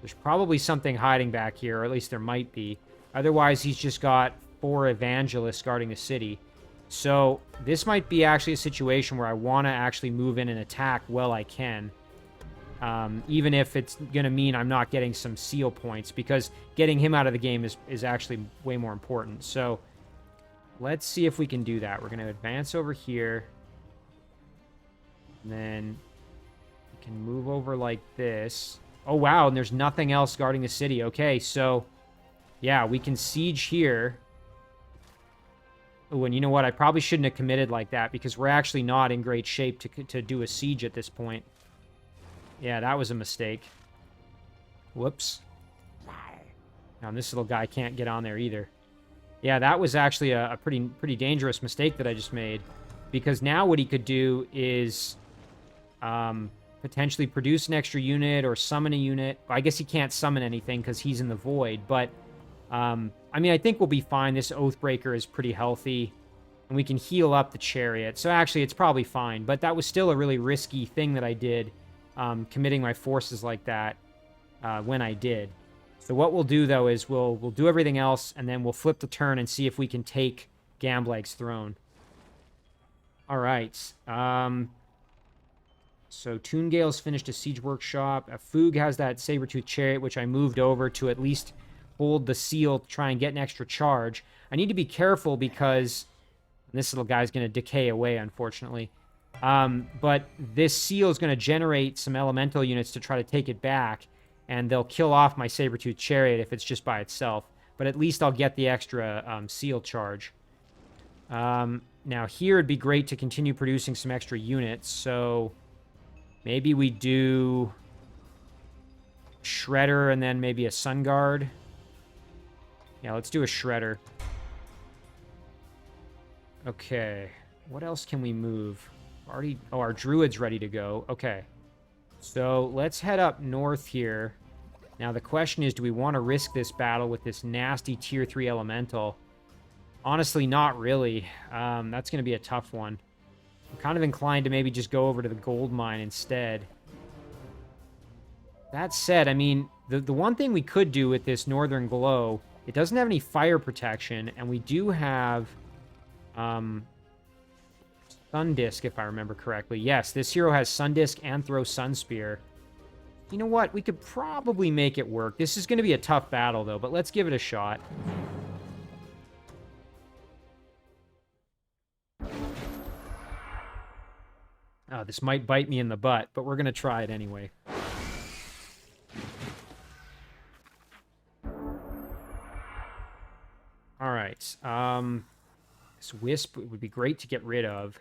There's probably something hiding back here, or at least there might be. Otherwise, he's just got 4 evangelists guarding the city. So this might be actually a situation where I want to actually move in and attack while I can. Even if it's going to mean I'm not getting some seal points, because getting him out of the game is actually way more important. So let's see if we can do that. We're going to advance over here. And then we can move over like this. Oh, wow, and there's nothing else guarding the city. Okay, so, yeah, we can siege here. Oh, and you know what? I probably shouldn't have committed like that, because we're actually not in great shape to do a siege at this point. Yeah, that was a mistake. Whoops. Now, this little guy can't get on there either. Yeah, that was actually a pretty dangerous mistake that I just made, because now what he could do is potentially produce an extra unit or summon a unit. I guess he can't summon anything because he's in the void, but I mean, I think we'll be fine. This Oathbreaker is pretty healthy. And we can heal up the chariot. So actually, it's probably fine. But that was still a really risky thing that I did, committing my forces like that when I did. So what we'll do, though, is we'll do everything else, and then we'll flip the turn and see if we can take Gamblag's throne. All right. So Toongale's finished a siege workshop. Foog has that saber-tooth chariot, which I moved over to at least hold the seal to try and get an extra charge. I need to be careful because this little guy's going to decay away, unfortunately. But this seal is going to generate some elemental units to try to take it back, and they'll kill off my saber-tooth chariot if it's just by itself. But at least I'll get the extra seal charge. Now here it'd be great to continue producing some extra units, so maybe we do Shredder and then maybe a Sun Guard. Yeah, let's do a Shredder. Okay, what else can we move? Already, oh, our Druid's ready to go. Okay, so let's head up north here. Now the question is, do we want to risk this battle with this nasty tier 3 elemental? Honestly, not really. That's going to be a tough one. I'm kind of inclined to maybe just go over to the gold mine instead. That said, I mean, the one thing we could do with this Northern Glow, it doesn't have any fire protection, and we do have Sun Disc, if I remember correctly. Yes, this hero has Sun Disc and throw Sun Spear. You know what? We could probably make it work. This is going to be a tough battle, though, but let's give it a shot. This might bite me in the butt, but we're going to try it anyway. All right. This Wisp would be great to get rid of,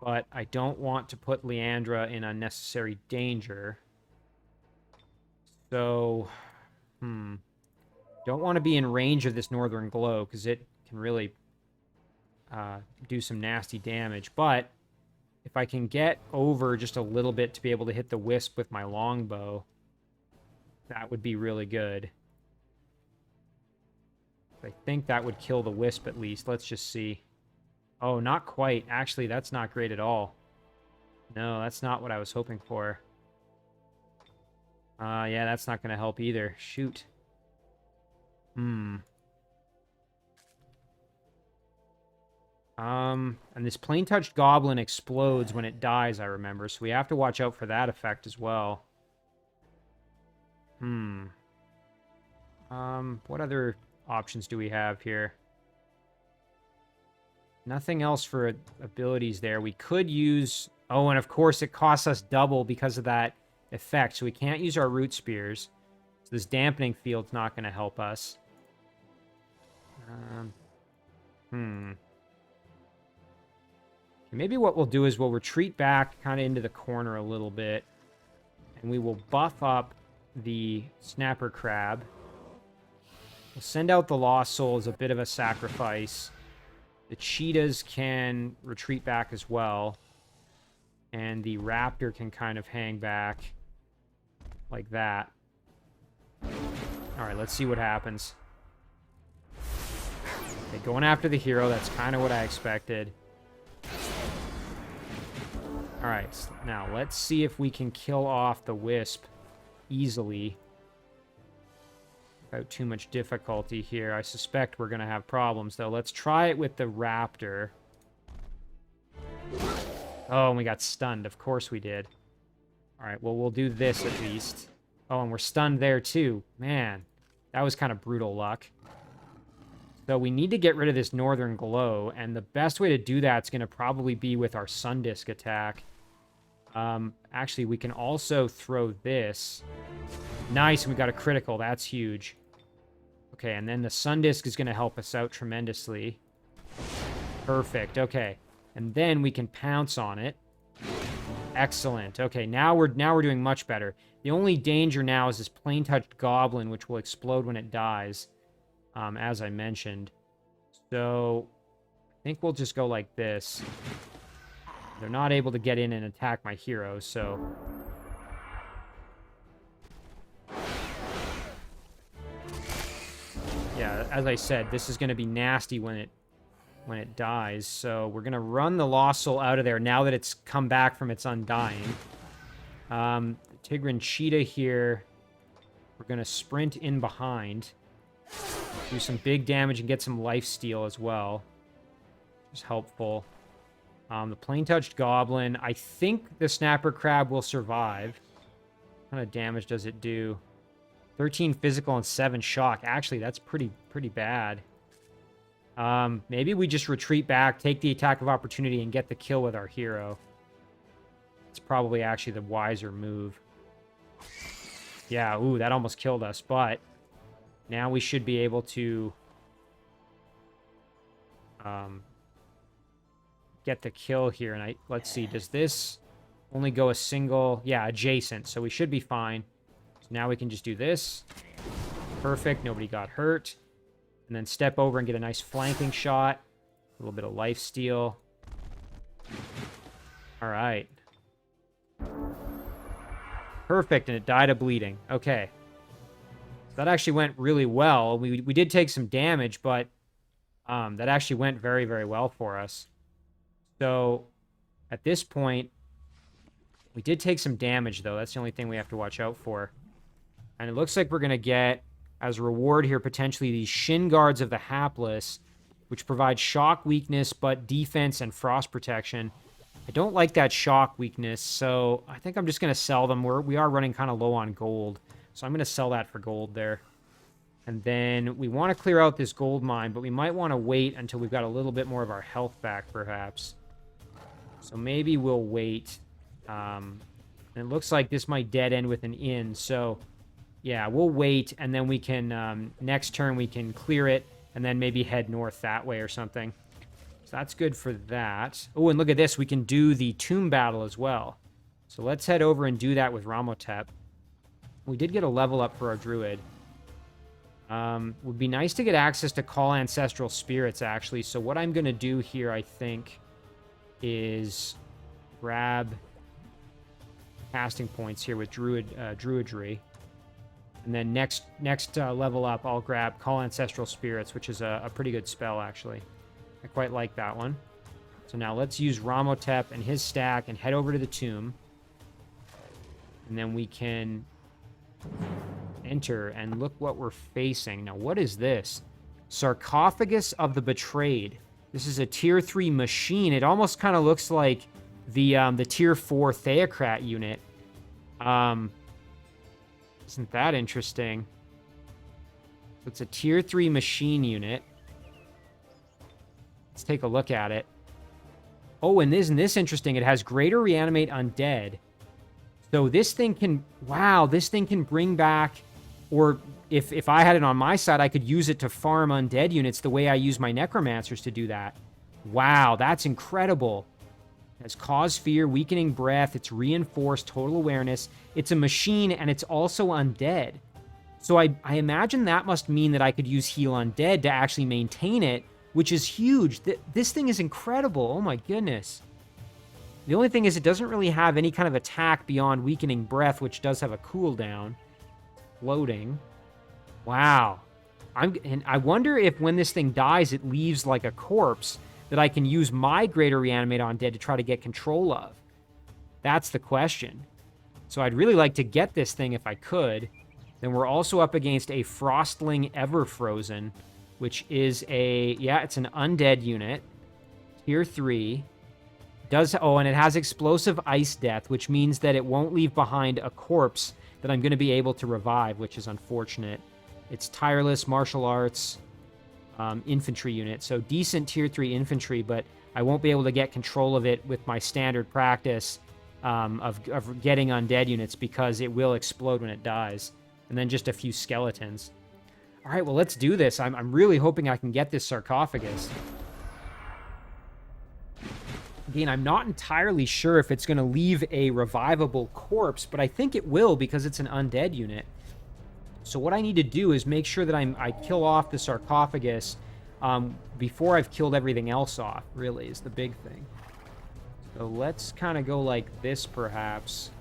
but I don't want to put Leandra in unnecessary danger. So, don't want to be in range of this Northern Glow, because it can really do some nasty damage. But if I can get over just a little bit to be able to hit the Wisp with my longbow, that would be really good. I think that would kill the Wisp at least. Let's just see. Oh, not quite. Actually, that's not great at all. No, that's not what I was hoping for. Yeah, that's not going to help either. Shoot. And this plain-touched goblin explodes when it dies, I remember, so we have to watch out for that effect as well. What other options do we have here? Nothing else for abilities there. We could use... Oh, and of course it costs us double because of that effect, so we can't use our root spears. So this dampening field's not going to help us. Maybe what we'll do is we'll retreat back kind of into the corner a little bit, and we will buff up the Snapper Crab. We'll send out the Lost Soul as a bit of a sacrifice. The cheetahs can retreat back as well, and the raptor can kind of hang back like that. Alright, let's see what happens. Okay, going after the hero, that's kind of what I expected. Alright, now let's see if we can kill off the Wisp easily without too much difficulty here. I suspect we're going to have problems, though. Let's try it with the raptor. Oh, and we got stunned. Of course we did. Alright, well, we'll do this at least. Oh, and we're stunned there, too. Man, that was kind of brutal luck. So we need to get rid of this Northern Glow, and the best way to do that is going to probably be with our Sun Disc attack. Actually, we can also throw this. Nice, we got a critical. That's huge. Okay, and then the Sun Disc is going to help us out tremendously. Perfect, okay. And then we can pounce on it. Excellent. Okay, now we're doing much better. The only danger now is this plain-touched goblin, which will explode when it dies, as I mentioned. So, I think we'll just go like this. They're not able to get in and attack my heroes, so... Yeah, as I said, this is going to be nasty when when it dies. So we're going to run the Lost Soul out of there now that it's come back from its undying. Tigran Cheetah here. We're going to sprint in behind. Do some big damage and get some lifesteal as well. Which is helpful. The Plane-Touched Goblin. I think the Snapper Crab will survive. What kind of damage does it do? 13 physical and 7 shock. Actually, that's pretty bad. Maybe we just retreat back, take the attack of opportunity, and get the kill with our hero. It's probably actually the wiser move. Yeah, ooh, that almost killed us, but now we should be able to get the kill here. And let's see, does this only go a single? Yeah, adjacent, so we should be fine. So now we can just do this. Perfect, nobody got hurt. And then step over and get a nice flanking shot. A little bit of lifesteal. All right. Perfect, and it died of bleeding. Okay. So that actually went really well. We did take some damage, but that actually went very, very well for us. So at this point, we did take some damage, though. That's the only thing we have to watch out for. And it looks like we're going to get, as a reward here, potentially these Shin Guards of the Hapless, which provide shock weakness, but defense and frost protection. I don't like that shock weakness, so I think I'm just going to sell them. We are running kind of low on gold, so I'm going to sell that for gold there. And then we want to clear out this gold mine, but we might want to wait until we've got a little bit more of our health back, perhaps. So maybe we'll wait. And it looks like this might dead end with an inn, so yeah, we'll wait, and then we can, next turn we can clear it, and then maybe head north that way or something. So that's good for that. Oh, and look at this. We can do the tomb battle as well. So let's head over and do that with Ramhotep. We did get a level up for our druid. Would be nice to get access to Call Ancestral Spirits, actually. So what I'm going to do here, I think, is grab casting points here with Druidry. And then next level up, I'll grab Call Ancestral Spirits, which is a pretty good spell, actually. I quite like that one. So now let's use Ramhotep and his stack and head over to the tomb. And then we can enter and look what we're facing. Now, what is this? Sarcophagus of the Betrayed. This is a tier 3 machine. It almost kind of looks like the tier 4 Theocrat unit. Isn't that interesting? It's a tier 3 machine unit. Let's take a look at it. Oh, and isn't this interesting? It has greater reanimate undead. So this thing can... Wow, this thing can bring back... Or if I had it on my side, I could use it to farm undead units the way I use my Necromancers to do that. Wow, that's incredible. It has Cause Fear, Weakening Breath, it's Reinforced, Total Awareness. It's a machine, and it's also undead. So I imagine that must mean that I could use Heal Undead to actually maintain it, which is huge. This thing is incredible. Oh my goodness. The only thing is it doesn't really have any kind of attack beyond Weakening Breath, which does have a cooldown. Floating. Wow. And I wonder if when this thing dies, it leaves like a corpse that I can use my Greater Reanimate Undead to try to get control of. That's the question. So I'd really like to get this thing if I could. Then we're also up against a Frostling Everfrozen, which is it's an undead unit. Tier 3. And it has Explosive Ice Death, which means that it won't leave behind a corpse that I'm going to be able to revive, which is unfortunate. It's Tireless Martial Arts infantry unit, so decent tier 3 infantry, but I won't be able to get control of it with my standard practice of getting undead units because it will explode when it dies. And then just a few skeletons. All right, well, let's do this. I'm really hoping I can get this Sarcophagus. Again, I'm not entirely sure if it's going to leave a revivable corpse, but I think it will because it's an undead unit. So what I need to do is make sure that I kill off the Sarcophagus before I've killed everything else off, really, is the big thing. So let's kind of go like this, perhaps.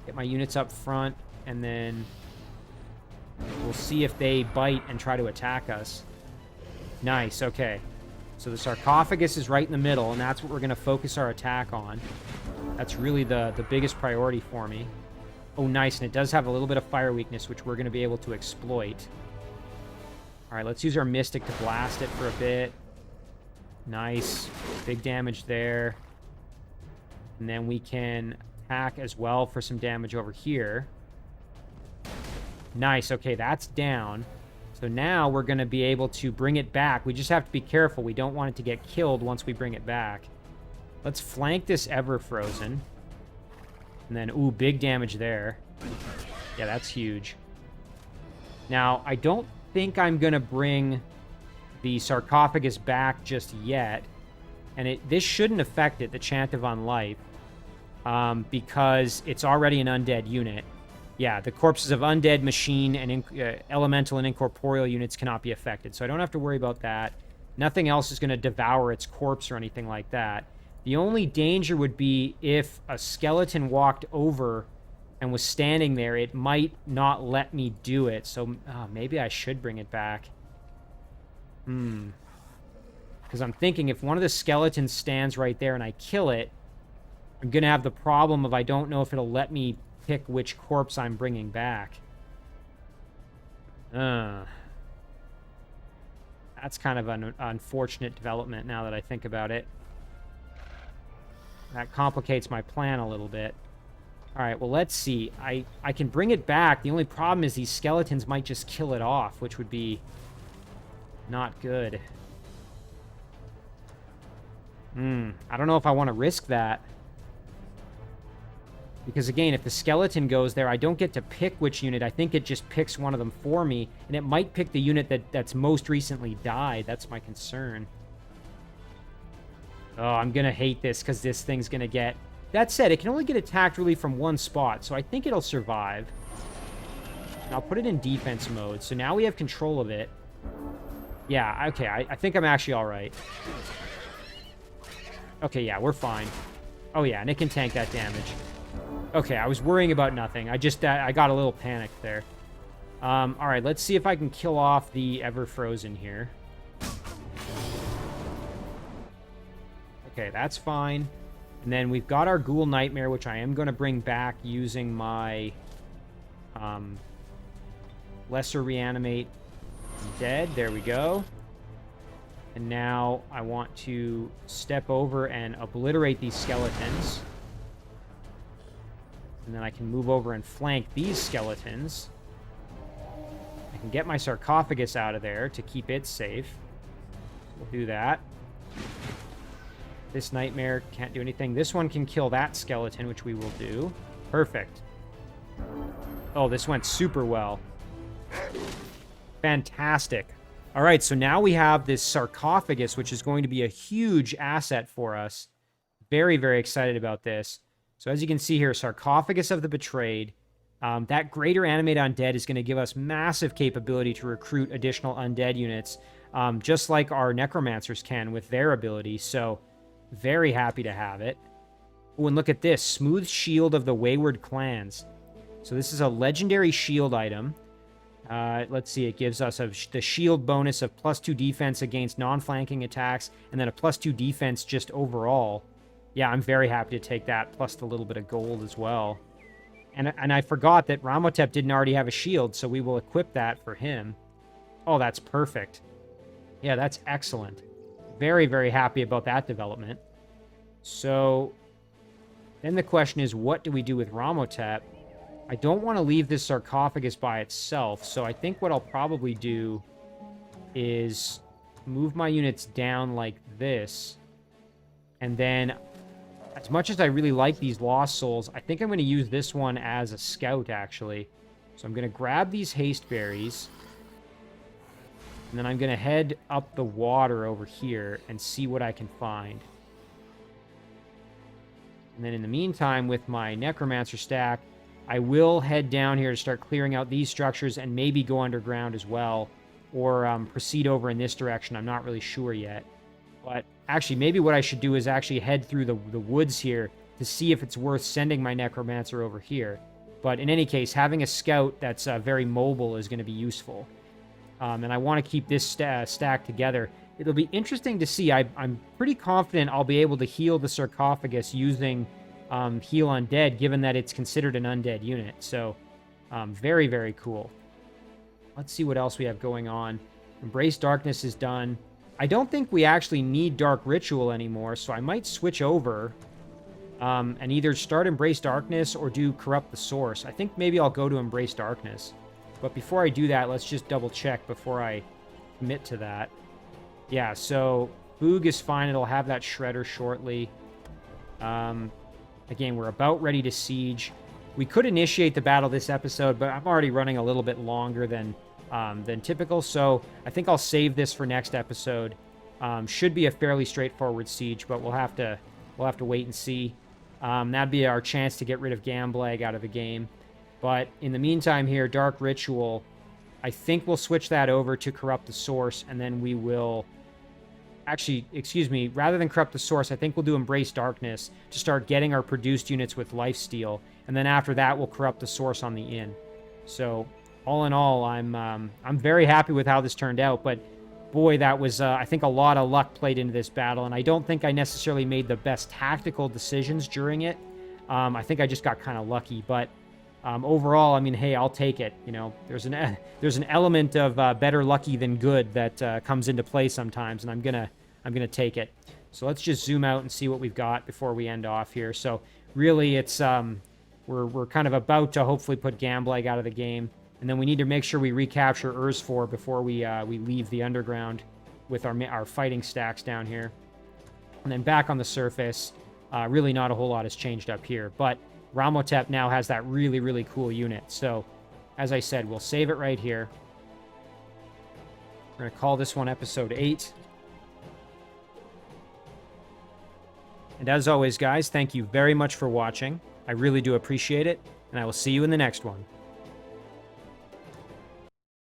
Get my units up front, and then we'll see if they bite and try to attack us. Nice, okay. So the sarcophagus is right in the middle, and that's what we're going to focus our attack on. That's really the biggest priority for me. Oh, nice, and it does have a little bit of fire weakness, which we're going to be able to exploit. All right, let's use our Mystic to blast it for a bit. Nice. Big damage there. And then we can attack as well for some damage over here. Nice. Okay, that's down. So now we're going to be able to bring it back. We just have to be careful. We don't want it to get killed once we bring it back. Let's flank this Ever-Frozen. And then, ooh, big damage there. Yeah, that's huge. Now, I don't think I'm going to bring the Sarcophagus back just yet. And this shouldn't affect it, the Chant of Unlife, because it's already an undead unit. Yeah, the corpses of undead, machine, and elemental and incorporeal units cannot be affected, so I don't have to worry about that. Nothing else is going to devour its corpse or anything like that. The only danger would be if a skeleton walked over and was standing there, it might not let me do it, so maybe I should bring it back. Because I'm thinking if one of the skeletons stands right there and I kill it, I'm going to have the problem of I don't know if it'll let me pick which corpse I'm bringing back. That's kind of an unfortunate development now that I think about it. That complicates my plan a little bit. Alright, well, let's see. I can bring it back. The only problem is these skeletons might just kill it off, which would be not good. I don't know if I want to risk that. Because, again, if the skeleton goes there, I don't get to pick which unit. I think it just picks one of them for me, and it might pick the unit that's most recently died. That's my concern. Oh, I'm going to hate this because this thing's going to get... That said, it can only get attacked really from one spot, so I think it'll survive. And I'll put it in defense mode, so now we have control of it. Yeah, okay, I think I'm actually all right. Okay, yeah, we're fine. Oh, yeah, and it can tank that damage. Okay, I was worrying about nothing. I got a little panicked there. All right, let's see if I can kill off the Ever-Frozen here. Okay, that's fine. And then we've got our Ghoul Nightmare, which I am going to bring back using my Lesser Reanimate Dead. There we go. And now I want to step over and obliterate these skeletons. And then I can move over and flank these skeletons. I can get my Sarcophagus out of there to keep it safe. We'll do that. This Nightmare can't do anything. This one can kill that skeleton, which we will do. Perfect. Oh, this went super well. Fantastic. All right, so now we have this Sarcophagus, which is going to be a huge asset for us. Very, very excited about this. So as you can see here, Sarcophagus of the Betrayed. That Greater Animate Undead is going to give us massive capability to recruit additional undead units, just like our Necromancers can with their ability. So very happy to have it. Oh, and look at this. Smooth Shield of the Wayward Clans. So this is a legendary shield item. Let's see, it gives us the shield bonus of +2 defense against non-flanking attacks, and then a +2 defense just overall. Yeah, I'm very happy to take that, plus the little bit of gold as well. And I forgot that Ramhotep didn't already have a shield, so we will equip that for him. Oh, that's perfect. Yeah, that's excellent. Very, very happy about that development. So, then the question is, what do we do with Ramhotep? I don't want to leave this Sarcophagus by itself, so I think what I'll probably do is move my units down like this. And then, as much as I really like these Lost Souls, I think I'm going to use this one as a scout, actually. So I'm going to grab these Haste Berries. And then I'm going to head up the water over here and see what I can find. And then in the meantime, with my Necromancer stack, I will head down here to start clearing out these structures and maybe go underground as well. Or proceed over in this direction. I'm not really sure yet. But actually, maybe what I should do is actually head through the woods here to see if it's worth sending my Necromancer over here. But in any case, having a scout that's very mobile is going to be useful. And I want to keep this stack together. it'll be interesting to see. I'm pretty confident I'll be able to heal the Sarcophagus using Heal Undead, given that it's considered an undead unit. So, very, very cool. Let's see what else we have going on. Embrace Darkness is done. I don't think we actually need Dark Ritual anymore, so I might switch over and either start Embrace Darkness or do Corrupt the Source. I think maybe I'll go to Embrace Darkness. But before I do that, let's just double check before I commit to that. Yeah, so Boog is fine. It'll have that Shredder shortly. Again, we're about ready to siege. We could initiate the battle this episode, but I'm already running a little bit longer than typical, so I think I'll save this for next episode. Should be a fairly straightforward siege, but we'll have to wait and see. That'd be our chance to get rid of Gamblag out of the game. But in the meantime here, Dark Ritual, I think we'll switch that over to Corrupt the Source, and then we will... Actually, excuse me, rather than Corrupt the Source, I think we'll do Embrace Darkness to start getting our produced units with Lifesteal, and then after that, we'll Corrupt the Source on the in. So, all in all, I'm very happy with how this turned out, but boy, that was, I think, a lot of luck played into this battle, and I don't think I necessarily made the best tactical decisions during it. I think I just got kind of lucky, but overall, I mean, hey, I'll take it. You know, there's an element of better lucky than good that comes into play sometimes, and I'm gonna take it. So let's just zoom out and see what we've got before we end off here. So really, it's we're kind of about to hopefully put Gamblag out of the game, and then we need to make sure we recapture Ursfor before we leave the underground with our fighting stacks down here, and then back on the surface. Really, not a whole lot has changed up here, but Ramhotep now has that really, really cool unit. So, as I said, we'll save it right here. We're going to call this one Episode 8. And as always, guys, thank you very much for watching. I really do appreciate it, and I will see you in the next one.